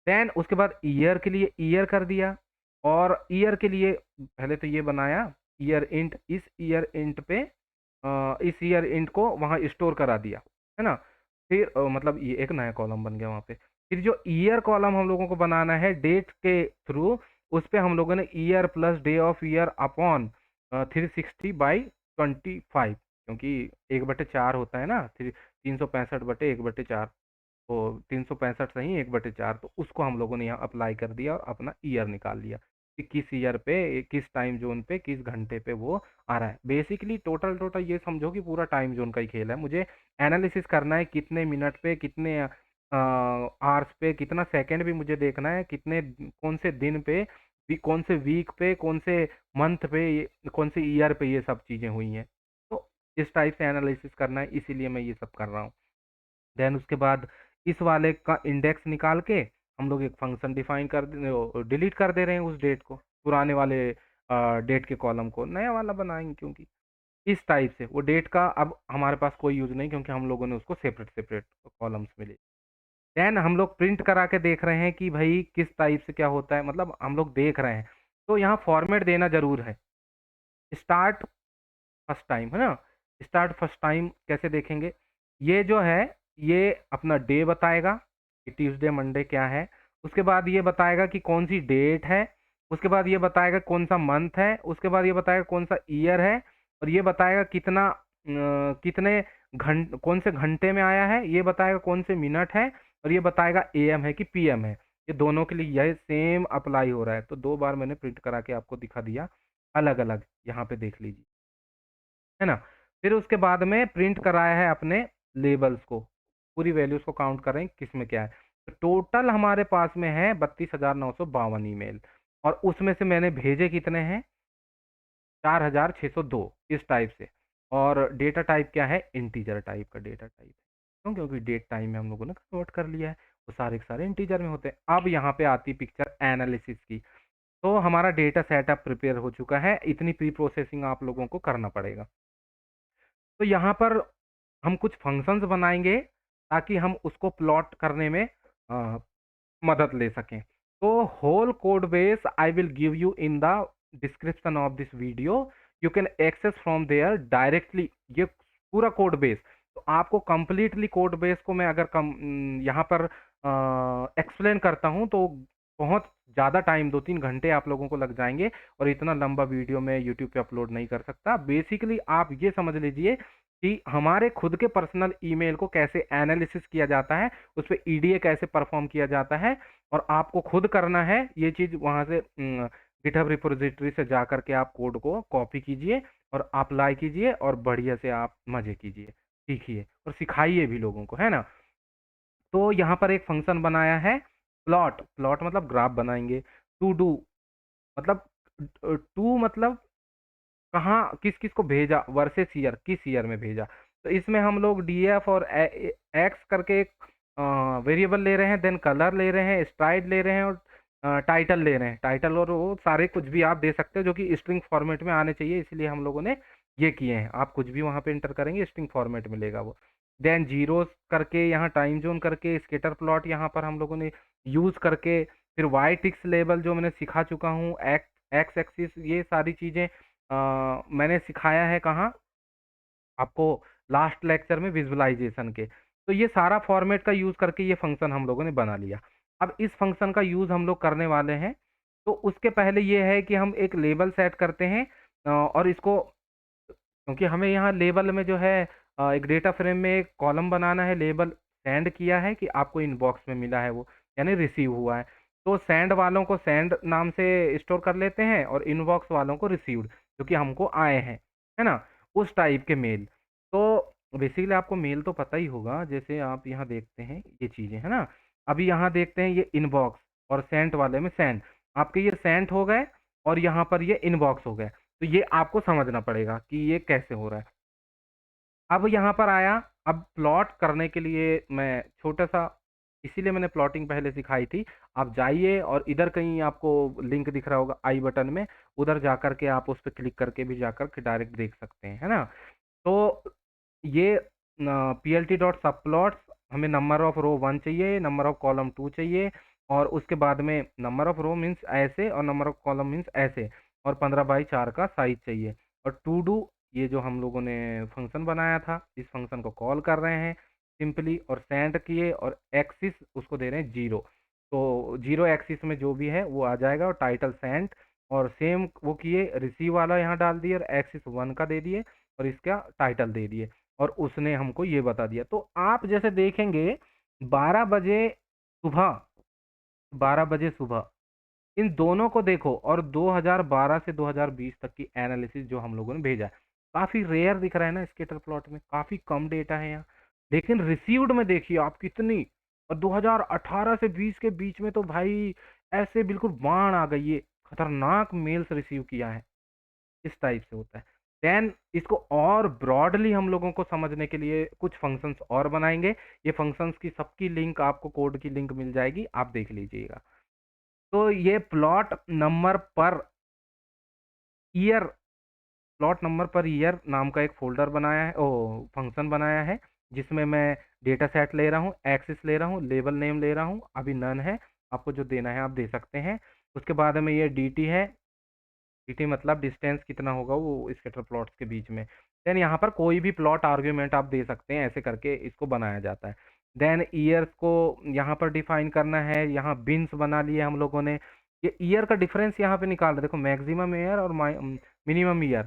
देन उसके बाद ईयर के लिए ईयर कर दिया और ईयर के लिए पहले तो ये बनाया ईयर इंट, इस ईयर इंट को वहाँ स्टोर करा दिया, है ना। फिर मतलब ये एक नया कॉलम बन गया वहाँ पे। फिर जो ईयर कॉलम हम लोगों को बनाना है डेट के थ्रू, उस पे हम लोगों ने year plus day of year upon 360/25, क्योंकि 1/4 होता है ना, 365/1/4, तो 365 सही 1/4, तो उसको हम लोगों ने यहाँ अप्लाई कर दिया और अपना ईयर निकाल लिया कि किस ईयर पे किस टाइम जोन पे किस घंटे पे वो आ रहा है। बेसिकली टोटल टोटल ये समझो कि पूरा टाइम जोन का ही खेल है। मुझे एनालिसिस करना है कितने मिनट पे, कितने आवर्स पे, कितना सेकंड भी मुझे देखना है, कितने कौन से दिन पे, कौन से वीक पे, कौन से मंथ पे, कौन से ईयर पे ये सब चीज़ें हुई हैं। तो इस टाइप से एनालिसिस करना है, इसीलिए मैं ये सब कर रहा हूँ। देन उसके बाद इस वाले का इंडेक्स निकाल के हम लोग एक फंक्शन डिफाइन कर डिलीट कर दे रहे हैं उस डेट को, पुराने वाले डेट के कॉलम को नया वाला बनाएंगे, क्योंकि इस टाइप से वो डेट का अब हमारे पास कोई यूज नहीं, क्योंकि हम लोगों ने उसको सेपरेट सेपरेट कॉलम्स में ले। देन हम लोग प्रिंट करा के देख रहे हैं कि भाई किस टाइप से क्या होता है, मतलब हम लोग देख रहे हैं। तो यहाँ फॉर्मेट देना जरूर है, स्टार्ट फर्स्ट टाइम, है ना। स्टार्ट फर्स्ट टाइम कैसे देखेंगे, ये जो है ये अपना डे बताएगा कि ट्यूसडे मंडे क्या है, उसके बाद ये बताएगा कि कौन सी डेट है, उसके बाद ये बताएगा कौन सा मंथ है, उसके बाद ये बताएगा कौन सा ईयर है, और ये बताएगा कितने कौन से घंटे में आया है, ये बताएगा कौन से मिनट है, और ये बताएगा एएम है कि पीएम है। ये दोनों के लिए यह सेम अप्लाई हो रहा है, तो 2 बार मैंने प्रिंट करा के आपको दिखा दिया अलग अलग, यहाँ पे देख लीजिए, है ना। फिर उसके बाद में प्रिंट कराया है अपने लेबल्स को, पूरी वैल्यूज को काउंट करें किस में क्या है। तो टोटल हमारे पास में है 32,952 ईमेल, और उसमें से मैंने भेजे कितने हैं, 4,602 इस टाइप से। और डेटा टाइप क्या है, इंटीजर टाइप का डेटा टाइप है, क्यों, क्योंकि डेट टाइम में हम लोगों ने कन्वर्ट कर लिया है, वो सारे के सारे इंटीजर में होते हैं। अब यहाँ पे आती पिक्चर एनालिसिस की। तो हमारा डेटा सेटअप प्रिपेयर हो चुका है, इतनी प्री प्रोसेसिंग आप लोगों को करना पड़ेगा। तो यहाँ पर हम कुछ फंक्शंस बनाएंगे ताकि हम उसको प्लॉट करने में अ, मदद ले सकें। तो whole code base I will give you in the description of this video, you can access from there directly, ये पूरा कोड बेस। तो आपको कंप्लीटली कोड बेस को मैं अगर यहाँ पर एक्सप्लेन करता हूँ तो बहुत ज़्यादा टाइम 2-3 घंटे आप लोगों को लग जाएंगे, और इतना लंबा वीडियो मैं यूट्यूब पे अपलोड नहीं कर सकता। बेसिकली आप ये समझ लीजिए कि हमारे खुद के पर्सनल ईमेल को कैसे एनालिसिस किया जाता है, उस पर ईडीए कैसे परफॉर्म किया जाता है, और आपको खुद करना है ये चीज़। वहाँ से गिटहब रिपोजिटरी से जा करके आप कोड को कॉपी कीजिए और अप्लाई कीजिए, और बढ़िया से आप मज़े कीजिए, सीखिए और सिखाइए भी लोगों को, है ना। तो यहाँ पर एक फंक्शन बनाया है प्लॉट। प्लॉट मतलब ग्राफ बनाएंगे। टू डू मतलब टू मतलब कहाँ किस किस को भेजा, वर्सेस ईयर किस ईयर में भेजा। तो इसमें हम लोग डीएफ और एक्स करके एक वेरिएबल ले रहे हैं, देन कलर ले रहे हैं, स्ट्राइड ले रहे हैं, और टाइटल ले रहे हैं। टाइटल और वो सारे कुछ भी आप दे सकते हो जो कि स्ट्रिंग फॉर्मेट में आने चाहिए, इसलिए हम लोगों ने ये किए हैं। आप कुछ भी वहाँ पे इंटर करेंगे स्ट्रिंग फॉर्मेट मिलेगा वो। देन जीरोस करके यहाँ टाइम जोन करके स्केटर प्लॉट यहाँ पर हम लोगों ने यूज करके, फिर वाई टिक्स लेबल जो मैंने सिखा चुका हूँ, एक्स एक्सिस, ये सारी चीज़ें मैंने सिखाया है कहाँ आपको, लास्ट लेक्चर में विजुअलाइजेशन के। तो ये सारा फॉर्मेट का यूज़ करके ये फंक्शन हम लोगों ने बना लिया। अब इस फंक्शन का यूज़ हम लोग करने वाले हैं। तो उसके पहले ये है कि हम एक लेबल सेट करते हैं, और इसको, क्योंकि हमें यहाँ लेबल में जो है एक डेटा फ्रेम में एक कॉलम बनाना है। लेबल सेंड किया है कि आपको इनबॉक्स में मिला है वो, यानी रिसीव हुआ है। तो सेंड वालों को सेंड नाम से स्टोर कर लेते हैं, और इनबॉक्स वालों को रिसीव्ड, जो कि हमको आए हैं, है ना, उस टाइप के मेल। तो बेसिकली आपको मेल तो पता ही होगा, जैसे आप यहाँ देखते हैं ये चीज़ें, है ना। अभी यहाँ देखते हैं ये इनबॉक्स, और सेंट वाले में सेंड, आपके ये सेंट हो गए, और यहाँ पर ये इनबॉक्स हो गए। तो ये आपको समझना पड़ेगा कि ये कैसे हो रहा है। अब यहाँ पर आया, अब प्लॉट करने के लिए मैं छोटा-सा, इसीलिए मैंने प्लॉटिंग पहले सिखाई थी। आप जाइए और इधर कहीं आपको लिंक दिख रहा होगा आई बटन में, उधर जाकर के आप उस पे क्लिक करके भी जाकर के डायरेक्ट देख सकते हैं, है ना? तो ये पीएलटी डॉट सब प्लॉट्स, हमें नंबर ऑफ रो 1 चाहिए, नंबर ऑफ कॉलम 2 चाहिए, और उसके बाद में नंबर ऑफ रो मीन्स ऐसे, और नंबर ऑफ कॉलम मीन्स ऐसे, और 15 बाई 4 का साइज चाहिए। और टू डू, ये जो हम लोगों ने फंक्शन बनाया था, इस फंक्शन को कॉल कर रहे हैं सिंपली, और सेंड किए, और एक्सिस उसको दे रहे हैं 0। तो 0 एक्सिस में जो भी है वो आ जाएगा, और टाइटल सेंड, और सेम वो किए, रिसीव वाला यहाँ डाल दिए, और एक्सिस 1 का दे दिए, और इसका टाइटल दे दिए, और उसने हमको ये बता दिया। तो आप जैसे देखेंगे 12 बजे सुबह, 12 बजे सुबह, इन दोनों को देखो, और 2012 से 2020 तक की एनालिसिस जो हम लोगों ने भेजा है। काफ़ी रेयर दिख रहा है ना स्कैटर प्लॉट में, काफ़ी कम डेटा है यहाँ। लेकिन रिसीव्ड में देखिए आप कितनी, और 2018 से 20 के बीच में तो भाई ऐसे बिल्कुल बाढ़ आ गई है, खतरनाक मेल्स रिसीव किया है। इस टाइप से होता है। देन इसको और ब्रॉडली हम लोगों को समझने के लिए कुछ फंक्शंस और बनाएँगे। ये फंक्शंस की सबकी लिंक आपको, कोड की लिंक मिल जाएगी, आप देख लीजिएगा। तो ये year plot number per year नाम का एक फ़ोल्डर बनाया है, फंक्शन बनाया है, जिसमें मैं डेटा सेट ले रहा हूँ, एक्सेस ले रहा हूँ, लेबल नेम ले रहा हूँ, अभी नन है, आपको जो देना है आप दे सकते हैं। उसके बाद में ये डीटी है, डीटी मतलब डिस्टेंस कितना होगा वो स्कैटर प्लॉट्स के बीच में। देन यहाँ पर कोई भी प्लॉट आर्ग्यूमेंट आप दे सकते हैं, ऐसे करके इसको बनाया जाता है। देन ईयर्स को यहाँ पर डिफाइन करना है, यहाँ बिन्स बना लिए हम लोगों ने। ये ईयर का डिफरेंस यहाँ पे निकाल रहे, देखो मैक्सिमम ईयर और मिनिमम ईयर।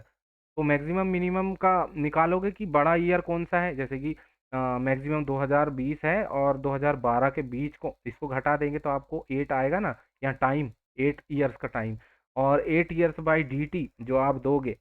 तो मैक्सिमम मिनिमम का निकालोगे कि बड़ा ईयर कौन सा है, जैसे कि मैक्सिमम 2020 है, और 2012 के बीच को इसको घटा देंगे तो आपको 8 आएगा ना, यहाँ टाइम 8 ईयर्स का टाइम, और 8 ईयर्स बाई dt जो आप दोगे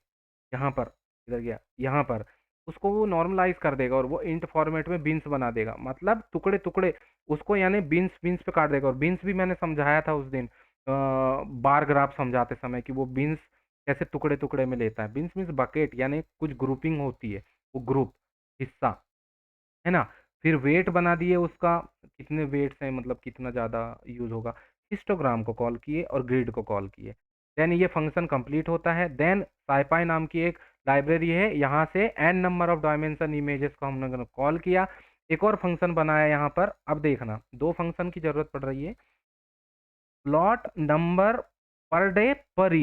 यहाँ पर, इधर गया यहाँ पर, उसको वो नॉर्मलाइज कर देगा, और वो इंट फॉर्मेट में बिन्स बना देगा, मतलब टुकड़े टुकड़े उसको, यानी बिन्स बिन्स पे काट देगा। और बिन्स भी मैंने समझाया था उस दिन बार ग्राफ समझाते समय, कि वो बिन्स कैसे टुकड़े टुकड़े में लेता है। बिन्स मीन्स बकेट, यानी कुछ ग्रुपिंग होती है, वो ग्रुप हिस्सा, है ना। फिर वेट बना दिए उसका, कितने वेट से मतलब कितना ज़्यादा यूज़ होगा। हिस्टोग्राम को कॉल किए और ग्रिड को कॉल किए। देन ये फंक्शन कंप्लीट होता है। देन scipy नाम की एक लाइब्रेरी है, यहाँ से N number of dimension images को हम लोगों ने कॉल किया। एक और फंक्शन बनाया यहाँ पर, अब देखना 2 फंक्शन की ज़रूरत पड़ रही है। Plot number per day per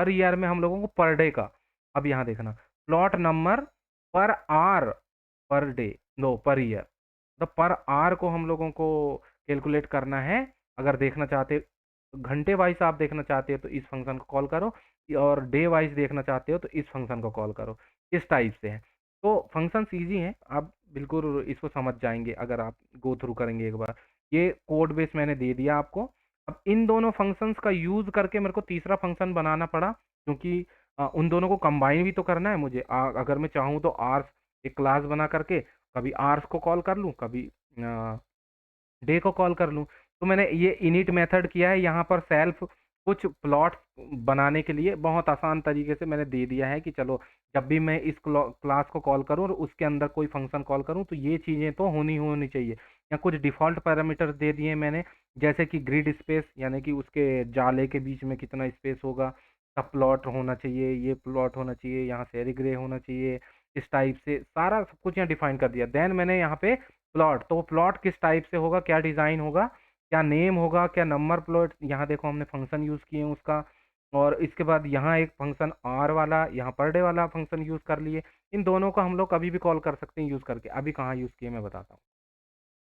year में हम लोगों को पर डे का, अब यहाँ देखना plot number per hour per day, no, per year. तो पर आवर को हम लोगों को कैलकुलेट करना है। अगर देखना चाहते घंटे वाइज आप देखना चाहते हो तो इस फंक्शन को कॉल करो, और डे वाइज देखना चाहते हो तो इस फंक्शन को कॉल करो। इस टाइप से है। तो फंक्शंस ईजी हैं, आप बिल्कुल इसको समझ जाएंगे अगर आप गो थ्रू करेंगे एक बार। ये कोड बेस मैंने दे दिया आपको। अब इन दोनों फंक्शंस का यूज करके मेरे को तीसरा फंक्शन बनाना पड़ा, क्योंकि उन दोनों को कंबाइन भी तो करना है मुझे। अगर मैं चाहूँ तो आर्स एक क्लास बना करके कभी आर्स को कॉल कर लूँ, कभी डे को कॉल कर लूँ। तो मैंने ये इनिट मेथड किया है यहाँ पर सेल्फ कुछ प्लॉट बनाने के लिए बहुत आसान तरीके से मैंने दे दिया है कि चलो जब भी मैं इस क्लास को कॉल करूँ और उसके अंदर कोई फंक्शन कॉल करूँ तो ये चीज़ें तो होनी होनी चाहिए। या कुछ डिफ़ॉल्ट पैरामीटर्स दे दिए मैंने, जैसे कि ग्रिड स्पेस, यानी कि उसके जाले के बीच में कितना स्पेस होगा, सब प्लॉट होना चाहिए, ये प्लॉट होना चाहिए, यहाँ से ग्रे होना चाहिए। इस टाइप से सारा सब कुछ यहाँ डिफाइन कर दिया। देन मैंने यहाँ पे प्लॉट, तो प्लॉट किस टाइप से होगा, क्या डिज़ाइन होगा, क्या नेम होगा, क्या नंबर प्लॉट, यहाँ देखो हमने फंक्शन यूज़ किए हैं उसका। और इसके बाद यहाँ एक फंक्शन आर वाला, यहाँ पर डे वाला फंक्शन यूज़ कर लिए। इन दोनों का हम लोग कभी भी कॉल कर सकते हैं यूज़ करके। अभी कहाँ यूज़ किए मैं बताता हूँ।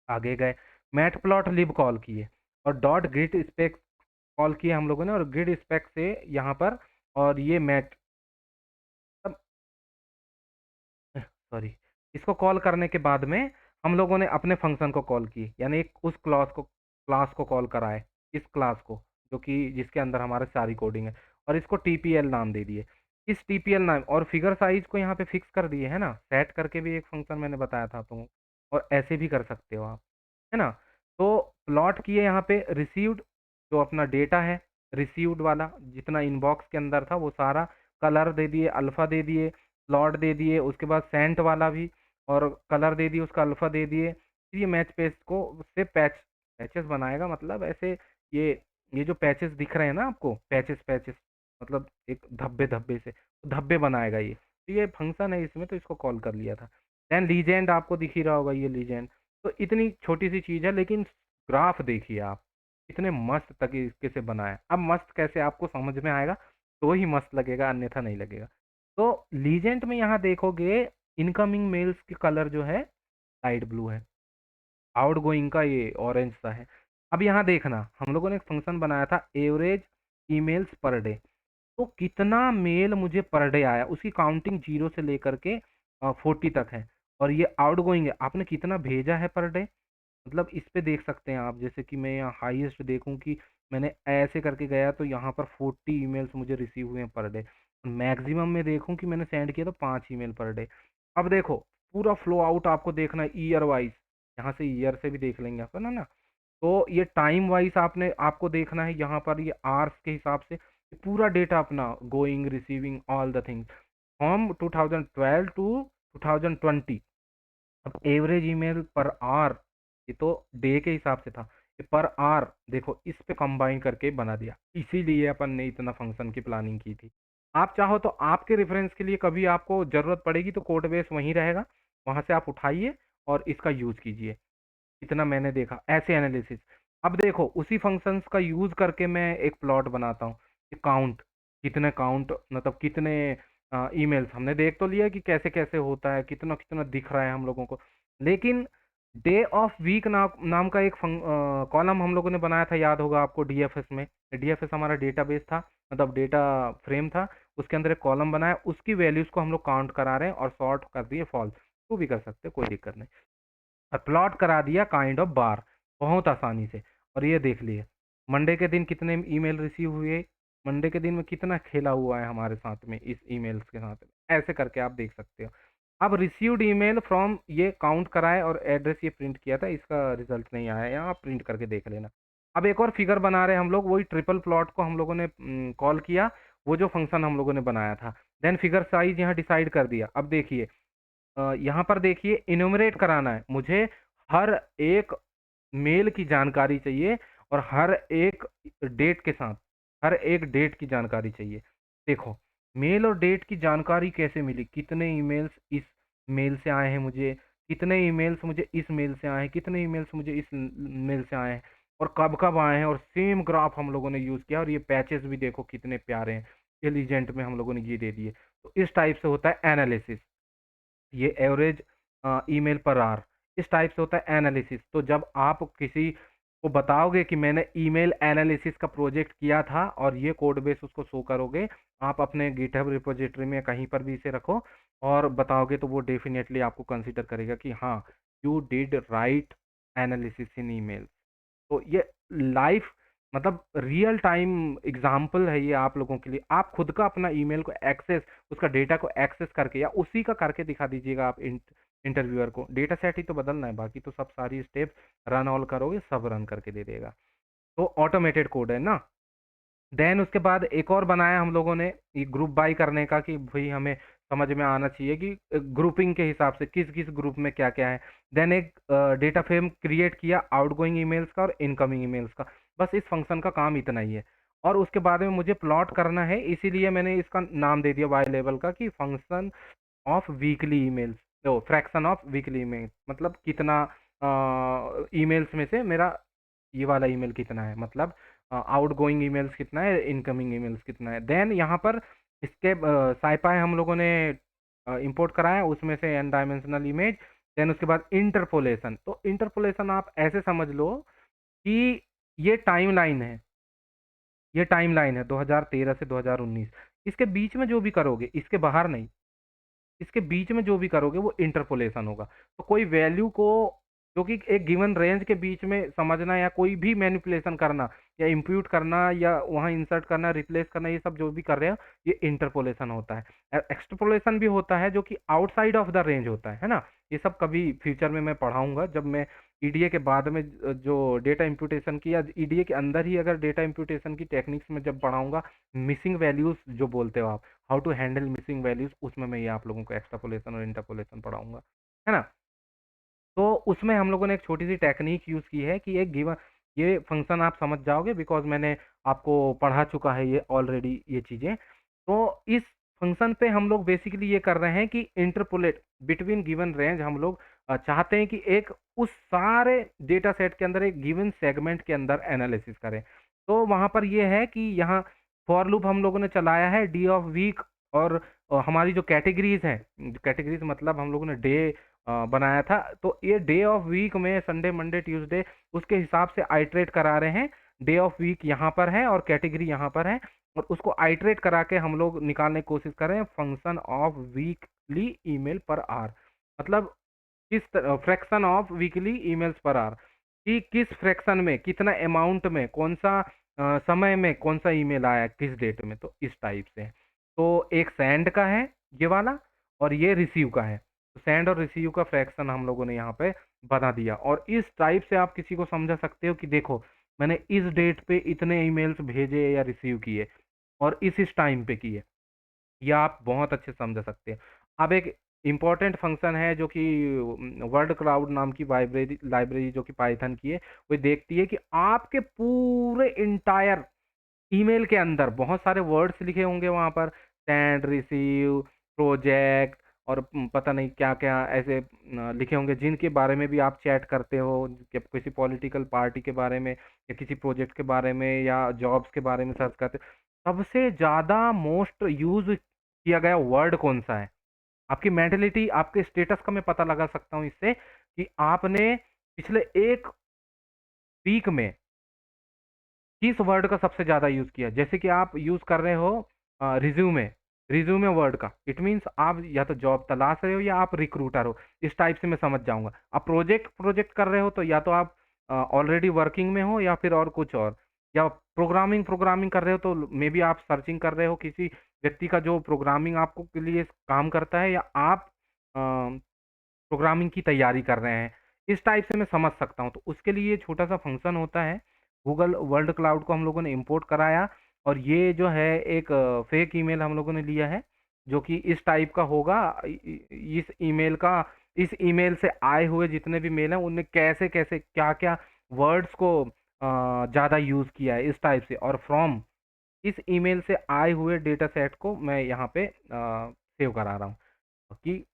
आगे गए, मैट प्लॉट लिब कॉल किए, और डॉट ग्रिड स्पेक कॉल किए हम लोगों ने, और ग्रिड स्पेक से यहाँ पर, और ये मैट, सॉरी, इसको कॉल करने के बाद में हम लोगों ने अपने फंक्शन को कॉल की, यानी उस क्लास को कॉल कराए, इस क्लास को जो कि जिसके अंदर हमारा सारी कोडिंग है, और इसको टीपीएल नाम दे दिए। इस टीपीएल नाम और फिगर साइज को यहाँ पे फिक्स कर दिए है ना, सेट करके भी एक फंक्शन मैंने बताया था तुम, और ऐसे भी कर सकते हो आप, है ना। तो प्लॉट किए यहाँ पे रिसीव्ड, जो अपना डेटा है रिसीव्ड वाला जितना इनबॉक्स के अंदर था वो सारा, कलर दे दिए, अल्फा दे दिए, प्लॉट दे दिए, उसके बाद सेंट वाला भी, और कलर दे दिए, उसका अल्फा दे दिए। फिर ये मैच पेस्ट को उससे पैचेस बनाएगा, मतलब ऐसे ये ये जो पैचेस दिख रहे हैं ना आपको, पैचेस पैचेस मतलब एक धब्बे धब्बे से, तो धब्बे बनाएगा ये। तो ये फंक्शन है इसमें, तो इसको कॉल कर लिया था। देन लीजेंड आपको दिख ही रहा होगा, ये लीजेंड। तो इतनी छोटी सी चीज़ है, लेकिन ग्राफ देखिए आप इतने मस्त तरीके से बनाया। अब मस्त कैसे आपको समझ में आएगा तो ही मस्त लगेगा, अन्यथा नहीं लगेगा। तो लीजेंड में यहाँ देखोगे इनकमिंग मेल्स की कलर जो है लाइट ब्लू है, आउटगोइंग का ये ऑरेंज सा है। अब यहाँ देखना, हम लोगों ने एक फंक्शन बनाया था एवरेज ईमेल्स पर डे। तो कितना मेल मुझे पर डे आया, उसकी काउंटिंग 0 से लेकर के 40 तक है। और ये आउटगोइंग है, आपने कितना भेजा है पर डे, मतलब इस पे देख सकते हैं आप। जैसे कि मैं यहाँ हाईएस्ट देखूं कि मैंने ऐसे करके गया तो यहाँ पर 40 ईमेल्स मुझे रिसीव हुए हैं पर डे। मैक्सिमम में देखूं कि मैंने सेंड किया तो 5 ईमेल पर डे। अब देखो पूरा फ्लो आउट आपको देखना है ईयर वाइज, यहाँ से ईयर से भी देख लेंगे अपन, है ना। तो ये टाइम वाइज आपने आपको देखना है, यहाँ पर ये आवर्स के हिसाब से पूरा डेटा अपना going receiving all the things from 2012 to 2020। अब एवरेज ईमेल पर आवर, ये तो डे के हिसाब से था, ये पर आवर देखो इस पे कंबाइन करके बना दिया। इसीलिए अपन ने इतना फंक्शन की प्लानिंग की थी। आप चाहो तो आपके रेफरेंस के लिए कभी आपको जरूरत पड़ेगी तो कोड बेस वहीं रहेगा, वहां से आप उठाइए और इसका यूज कीजिए। इतना मैंने देखा ऐसे एनालिसिस। अब देखो उसी फंक्शंस का यूज करके मैं एक प्लॉट बनाता हूँ, काउंट, कितने काउंट मतलब कितने ईमेल्स हमने देख तो लिया कि कैसे कैसे होता है, कितना कितना दिख रहा है हम लोगों को। लेकिन डे ऑफ वीक नाम का एक कॉलम हम लोगों ने बनाया था, याद होगा आपको, डीएफएस में। डीएफएस हमारा डेटाबेस था, मतलब डेटा फ्रेम था, उसके अंदर एक कॉलम बनाया, उसकी वैल्यूज को हम लोग काउंट करा रहे हैं और सॉर्ट कर दिए फॉल्स। तो भी कर सकते हैं, कोई दिक्कत नहीं। और प्लॉट करा दिया काइंड ऑफ बार, बहुत आसानी से। और ये देख लिए मंडे के दिन कितने ईमेल रिसीव हुए, मंडे के दिन में कितना खेला हुआ है हमारे साथ में इस ईमेल्स के साथ में, ऐसे करके आप देख सकते हो। अब रिसीव्ड ईमेल फ्रॉम ये काउंट कराए और एड्रेस ये प्रिंट किया था, इसका रिजल्ट नहीं आया, यहाँ आप प्रिंट करके देख लेना। अब एक और फिगर बना रहे हैं हम लोग, वही ट्रिपल प्लॉट को हम लोगों ने कॉल किया, वो जो फंक्शन हम लोगों ने बनाया था। देन फिगर साइज यहाँ डिसाइड कर दिया। अब देखिए यहाँ पर देखिए इन्यूमरेट कराना है मुझे, हर एक मेल की जानकारी चाहिए, और हर एक डेट के साथ हर एक डेट की जानकारी चाहिए। देखो मेल और डेट की जानकारी कैसे मिली, कितने ईमेल्स इस मेल से आए हैं मुझे, कितने ईमेल्स मुझे इस मेल से आए हैं, कितने ईमेल्स मुझे इस मेल से आए हैं, और कब कब आए हैं। और सेम ग्राफ हम लोगों ने यूज़ किया, और ये पैचेस भी देखो कितने प्यारे हैं, इंटेलिजेंट में हम लोगों ने ये दे दिए। तो इस टाइप से होता है एनालिसिस। ये एवरेज ईमेल पर आवर, इस टाइप से होता है एनालिसिस। तो जब आप किसी को बताओगे कि मैंने ईमेल एनालिसिस का प्रोजेक्ट किया था और ये कोड बेस उसको शो करोगे, आप अपने गिटहब रिपोजिटरी में कहीं पर भी इसे रखो और बताओगे, तो वो डेफिनेटली आपको कंसीडर करेगा कि हाँ, you did right analysis in email. तो ये लाइफ मतलब रियल टाइम एग्जाम्पल है ये आप लोगों के लिए। आप खुद का अपना ईमेल को एक्सेस, उसका डेटा को एक्सेस करके या उसी का करके दिखा दीजिएगा आप इंटरव्यूअर को। डेटा सेट ही तो बदलना है, बाकी तो सब सारी स्टेप्स रन ऑल करोगे, सब रन करके दे देगा। तो ऑटोमेटेड कोड है ना। देन उसके बाद एक और बनाया हम लोगों ने ये ग्रुप बाय करने का, कि भाई हमें समझ में आना चाहिए कि ग्रुपिंग के हिसाब से किस किस ग्रुप में क्या क्या है। देन एक डेटा फ्रेम क्रिएट किया आउटगोइंग ईमेल्स का और इनकमिंग ईमेल्स का। बस इस फंक्शन का काम इतना ही है। और उसके बाद में मुझे प्लॉट करना है, इसीलिए मैंने इसका नाम दे दिया वाई लेवल का, कि फंक्शन ऑफ वीकली ईमेल्स। तो फ्रैक्शन ऑफ वीकली ईमेल मतलब कितना ईमेल्स में से मेरा ये वाला ईमेल कितना है, मतलब आउटगोइंग ईमेल्स कितना है, इनकमिंग ईमेल्स कितना है। देन यहाँ पर इसके साइपाई हम लोगों ने इंपोर्ट कराया, उसमें से एन डायमेंशनल इमेज। देन उसके बाद इंटरपोलेशन। तो इंटरपोलेशन आप ऐसे समझ लो कि ये टाइमलाइन है, ये टाइमलाइन है 2013 से 2019। इसके बीच में जो भी करोगे, इसके बाहर नहीं, इसके बीच में जो भी करोगे वो इंटरपोलेशन होगा। तो कोई वैल्यू को जो कि एक गिवन रेंज के बीच में समझना, या कोई भी मैनिपुलेशन करना, या इंप्यूट करना, या वहां इंसर्ट करना, रिप्लेस करना, ये सब जो भी कर रहे हो, ये इंटरपोलेशन होता है। एक्सट्रपोलेशन भी होता है जो कि आउटसाइड ऑफ द रेंज होता है ना। ये सब कभी फ्यूचर में मैं पढ़ाऊंगा, जब मैं ईडीए के बाद में जो डेटा इंप्यूटेशन की, या ईडीए के अंदर ही अगर डेटा इंप्यूटेशन की टेक्निक्स में जब पढ़ाऊंगा, मिसिंग वैल्यूज जो बोलते हो आप, how to handle missing values, उसमें मैं ये आप लोगों को एक्सट्रापोलेशन और इंटरपोलेशन पढ़ाऊंगा, है ना। तो उसमें हम लोगों ने एक छोटी सी टेक्निक यूज की है कि एक गिवन, ये फंक्शन आप समझ जाओगे बिकॉज मैंने आपको पढ़ा चुका है ये ऑलरेडी ये चीजें। तो इस फंक्शन पे हम लोग बेसिकली ये कर रहे हैं कि इंटरपोलेट बिटवीन गिवन रेंज। हम लोग चाहते हैं कि एक उस सारे डेटा सेट के अंदर एक गिवन सेगमेंट के अंदर एनालिसिस करें। तो वहां पर ये है कि यहाँ फॉर लूप हम लोगों ने चलाया है डी ऑफ वीक। और हमारी जो कैटेगरीज हैं, कैटेगरीज मतलब हम लोगों ने डे बनाया था, तो ये डे ऑफ वीक में संडे मंडे ट्यूसडे उसके हिसाब से आइटरेट करा रहे हैं। डे ऑफ वीक यहाँ पर है और कैटेगरी यहाँ पर है, और उसको आइटरेट करा के हम लोग निकालने की कोशिश कर रहे हैं function of weekly email per hour. मतलब किस fraction of weekly emails per hour, कि किस फ्रैक्शन में, कितना अमाउंट में, कौन सा समय में कौन सा ईमेल आया किस डेट में। तो इस टाइप से। तो एक सेंड का है ये वाला, और ये रिसीव का है। तो सेंड और रिसीव का फ्रैक्शन हम लोगों ने यहाँ पे बना दिया। और इस टाइप से आप किसी को समझा सकते हो कि देखो, मैंने इस डेट पे इतने ईमेल्स भेजे या रिसीव किए, और इस टाइम पे किए। या आप बहुत अच्छे समझ सकते हैं। अब एक इम्पॉर्टेंट फंक्शन है जो कि वर्ड क्लाउड नाम की लाइब्रेरी लाइब्रेरी जो कि पाइथन की है, वो देखती है कि आपके पूरे इंटायर ईमेल के अंदर बहुत सारे वर्ड्स लिखे होंगे वहां पर, सेंड, रिसीव, प्रोजेक्ट, और पता नहीं क्या क्या ऐसे लिखे होंगे, जिनके बारे में भी आप चैट करते हो, कि किसी पॉलिटिकल पार्टी के बारे में, या किसी प्रोजेक्ट के बारे में, या जॉब्स के बारे में सर्च करते हो। सबसे ज्यादा मोस्ट यूज किया गया वर्ड कौन सा है, आपकी मेंटेलिटी, आपके स्टेटस का मैं पता लगा सकता हूँ इससे, कि आपने पिछले एक वीक में किस वर्ड का सबसे ज्यादा यूज किया। जैसे कि आप यूज कर रहे हो रिज्यूमे, रिज्यूमे वर्ड का, इट मीन्स आप या तो जॉब तलाश रहे हो या आप रिक्रूटर हो, इस टाइप से मैं समझ जाऊंगा। आप प्रोजेक्ट प्रोजेक्ट कर रहे हो तो या तो आप ऑलरेडी वर्किंग में हो, या फिर और कुछ और, या प्रोग्रामिंग प्रोग्रामिंग कर रहे हो तो मे बी आप सर्चिंग कर रहे हो किसी व्यक्ति का जो प्रोग्रामिंग आपको के लिए काम करता है, या आप प्रोग्रामिंग की तैयारी कर रहे हैं। इस टाइप से मैं समझ सकता हूँ। तो उसके लिए छोटा सा फंक्शन होता है, गूगल वर्ल्ड क्लाउड को हम लोगों ने इंपोर्ट कराया। और ये जो है एक फेक ईमेल हम लोगों ने लिया है, जो कि इस टाइप का होगा। इस ईमेल का, इस ईमेल से आए हुए जितने भी मेल हैं उनने कैसे कैसे क्या क्या वर्ड्स को ज़्यादा यूज़ किया है इस टाइप से। और फ्रॉम इस ईमेल से आए हुए डेटा सेट को मैं यहाँ पे सेव करा रहा हूँ, कि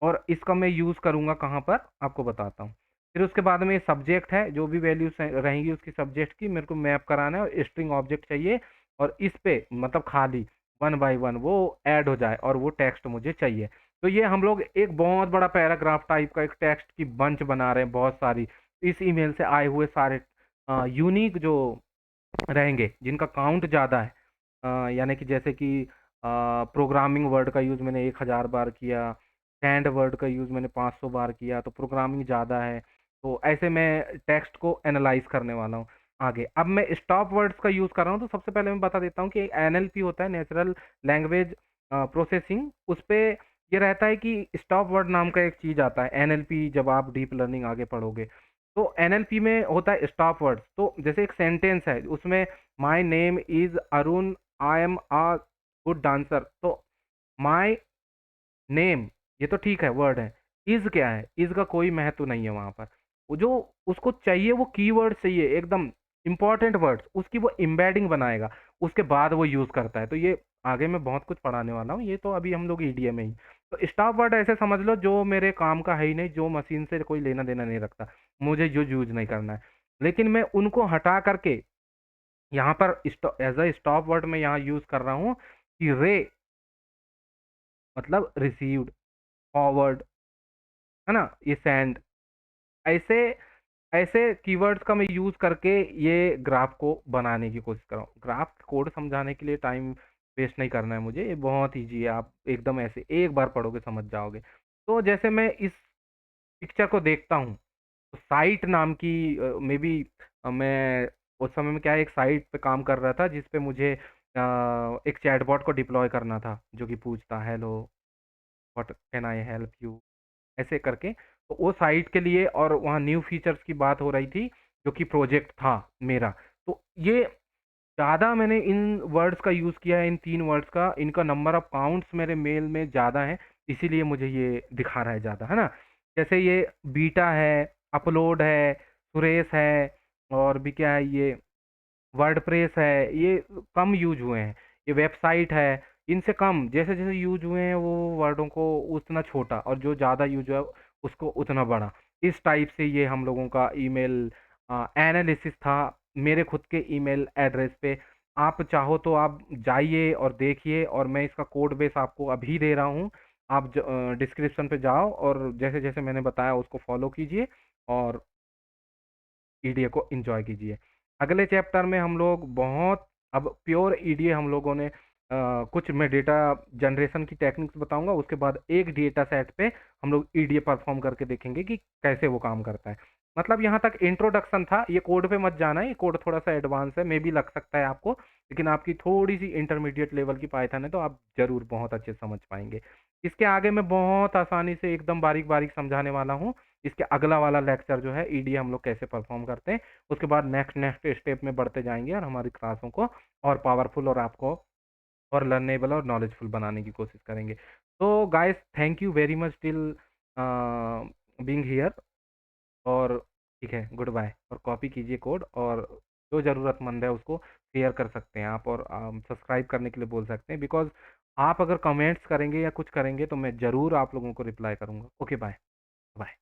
और इसका मैं यूज़ करूँगा कहाँ पर, आपको बताता हूँ। फिर उसके बाद में ये सब्जेक्ट है, जो भी वैल्यूज रहेंगी उसकी सब्जेक्ट की मेरे को मैप कराना है, और स्ट्रिंग ऑब्जेक्ट चाहिए। और इस पे मतलब खाली वन बाय वन वो ऐड हो जाए, और वो टेक्स्ट मुझे चाहिए। तो ये हम लोग एक बहुत बड़ा पैराग्राफ टाइप का एक टेक्स्ट की बंच बना रहे हैं बहुत सारी, इस ईमेल से आए हुए सारे यूनिक जो रहेंगे जिनका काउंट ज़्यादा है, यानी कि जैसे कि प्रोग्रामिंग वर्ड का यूज़ मैंने 1000 बार किया, कैंड वर्ड का यूज़ मैंने 500 बार किया, तो प्रोग्रामिंग ज़्यादा है। तो ऐसे मैं टेक्स्ट को एनालाइज करने वाला हूँ आगे। अब मैं स्टॉप वर्ड्स का यूज़ कर रहा हूँ, तो सबसे पहले मैं बता देता हूँ कि एनएलपी होता है, नेचुरल लैंग्वेज प्रोसेसिंग। उस पे ये रहता है कि स्टॉप वर्ड नाम का एक चीज़ आता है एनएलपी, जब आप डीप लर्निंग आगे पढ़ोगे। तो एनएलपी में होता है स्टॉप वर्ड्स। तो जैसे एक सेंटेंस है उसमें my name is Arun, I am a good dancer, तो माय नेम, ये तो ठीक है वर्ड है। इज क्या है? इज का कोई महत्व नहीं है वहां पर। वो जो उसको चाहिए वो कीवर्ड चाहिए एकदम इंपॉर्टेंट वर्ड्स, उसकी वो एम्बेडिंग बनाएगा, उसके बाद वो यूज करता है। तो ये आगे मैं बहुत कुछ पढ़ाने वाला हूँ, ये तो अभी हम लोग ईडीए में ही। तो स्टॉप वर्ड ऐसे समझ लो जो मेरे काम का है ही नहीं, जो मशीन से कोई लेना देना नहीं रखता, मुझे जो यूज नहीं करना है, लेकिन मैं उनको हटा करके यहाँ पर एज अ स्टॉप वर्ड में यहाँ यूज कर रहा हूँ कि रे मतलब रिसीव्ड, फॉरवर्ड, है ना, ये सेंड, ऐसे ऐसे कीवर्ड्स का मैं यूज करके ये ग्राफ को बनाने की कोशिश कर रहा हूँ। ग्राफ कोड समझाने के लिए टाइम वेस्ट नहीं करना है मुझे, ये बहुत ईजी है, आप एकदम ऐसे एक बार पढ़ोगे समझ जाओगे। तो जैसे मैं इस पिक्चर को देखता हूँ, तो साइट नाम की मे बी मैं उस समय में क्या है, एक साइट पे काम कर रहा था जिस पे मुझे एक चैटबॉट को डिप्लॉय करना था जो कि पूछता hello what can I help you, ऐसे करके। तो वो साइट के लिए, और वहाँ न्यू फीचर्स की बात हो रही थी जो कि प्रोजेक्ट था मेरा। तो ये ज़्यादा मैंने इन वर्ड्स का यूज़ किया है, इन 3 वर्ड्स का, इनका नंबर ऑफ काउंट्स मेरे मेल में ज़्यादा है, इसीलिए मुझे ये दिखा रहा है ज़्यादा, है ना? जैसे ये बीटा है, अपलोड है, सुरेश है, और भी क्या है ये, वर्डप्रेस है, ये कम यूज़ हुए हैं। ये वेबसाइट है, इनसे कम, जैसे-जैसे यूज़ हुए हैं वो वर्डों को उतना छोटा, और जो ज़्यादा यूज़ हुआ उसको उतना बड़ा। इस टाइप से ये हम लोगों का ईमेल एनालिसिस था मेरे खुद के ईमेल एड्रेस पे। आप चाहो तो आप जाइए और देखिए, और मैं इसका कोड बेस आपको अभी दे रहा हूँ। आप डिस्क्रिप्शन पे जाओ और जैसे-जैसे मैंने बताया उसको फ़ॉलो कीजिए और ईडीए को एंजॉय कीजिए। अगले चैप्टर में हम लोग बहुत, अब प्योर ईडीए हम लोगों ने कुछ मैं डेटा जनरेशन की टेक्निक्स बताऊंगा, उसके बाद एक डेटा सेट पे हम लोग ईडीए परफॉर्म करके देखेंगे कि कैसे वो काम करता है। मतलब यहाँ तक इंट्रोडक्शन था, ये कोड पे मत जाना है, ये कोड थोड़ा सा एडवांस है, मे भी लग सकता है आपको, लेकिन आपकी थोड़ी सी इंटरमीडिएट लेवल की पाइथन है तो आप जरूर बहुत अच्छे समझ पाएंगे। इसके आगे मैं बहुत आसानी से एकदम बारीक बारीक समझाने वाला हूँ। इसके अगला वाला लेक्चर जो है ईडीए हम लोग कैसे परफॉर्म करते हैं, उसके बाद नेक्स्ट नेक्स्ट स्टेप में बढ़ते जाएंगे और हमारी क्लासों को और पावरफुल और आपको और लर्नेबल और नॉलेजफुल बनाने की कोशिश करेंगे। तो guys, thank you very much till being here, और ठीक है, गुड बाय। और कॉपी कीजिए कोड, और जो ज़रूरतमंद है उसको शेयर कर सकते हैं आप, और सब्सक्राइब करने के लिए बोल सकते हैं, बिकॉज आप अगर कमेंट्स करेंगे या कुछ करेंगे तो मैं ज़रूर आप लोगों को रिप्लाई करूँगा। Okay, bye bye.